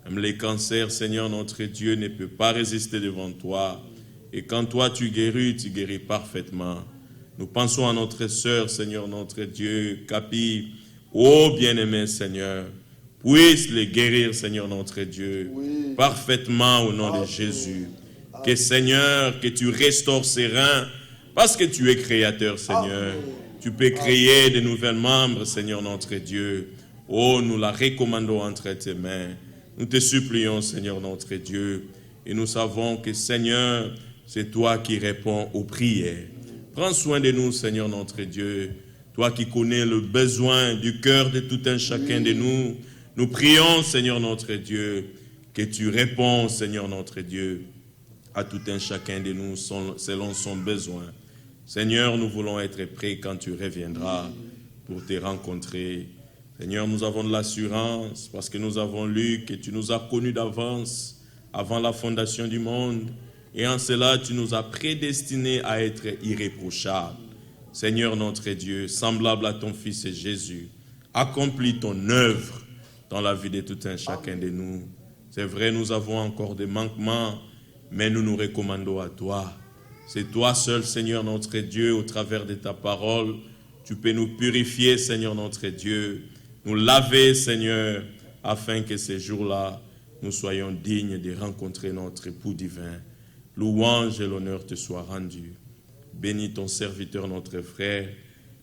Même les cancers, Seigneur notre Dieu, ne peut pas résister devant toi. Et quand toi tu guéris parfaitement. Nous pensons à notre sœur, Seigneur notre Dieu, Capi. Oh bien-aimé Seigneur, puisse les guérir, Seigneur notre Dieu, parfaitement au nom de Jésus. Que Seigneur, que tu restaures ses reins, parce que tu es créateur, Seigneur. Tu peux créer de nouveaux membres, Seigneur notre Dieu. Oh, nous la recommandons entre tes mains. Nous te supplions, Seigneur notre Dieu. Et nous savons que, Seigneur, c'est toi qui réponds aux prières. Prends soin de nous, Seigneur notre Dieu. Toi qui connais le besoin du cœur de tout un chacun de nous. Nous prions, Seigneur notre Dieu, que tu réponds, Seigneur notre Dieu, à tout un chacun de nous selon son besoin. Seigneur, nous voulons être prêts quand tu reviendras pour te rencontrer. Seigneur, nous avons de l'assurance parce que nous avons lu que tu nous as connus d'avance, avant la fondation du monde. Et en cela, tu nous as prédestinés à être irréprochables. Seigneur notre Dieu, semblable à ton Fils Jésus, accomplis ton œuvre dans la vie de tout un chacun de nous. C'est vrai, nous avons encore des manquements, mais nous nous recommandons à toi. C'est toi seul, Seigneur notre Dieu, au travers de ta parole, tu peux nous purifier, Seigneur notre Dieu, nous laver, Seigneur, afin que ces jours-là, nous soyons dignes de rencontrer notre époux divin. Louange et l'honneur te soient rendus. Bénis ton serviteur, notre frère,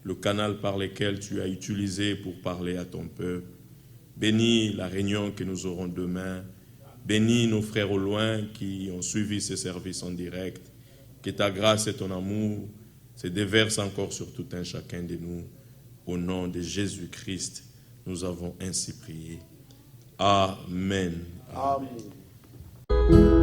le canal par lequel tu as utilisé pour parler à ton peuple. Bénis la réunion que nous aurons demain. Bénis nos frères au loin qui ont suivi ce service en direct. Que ta grâce et ton amour se déversent encore sur tout un chacun de nous. Au nom de Jésus-Christ, nous avons ainsi prié. Amen. Amen.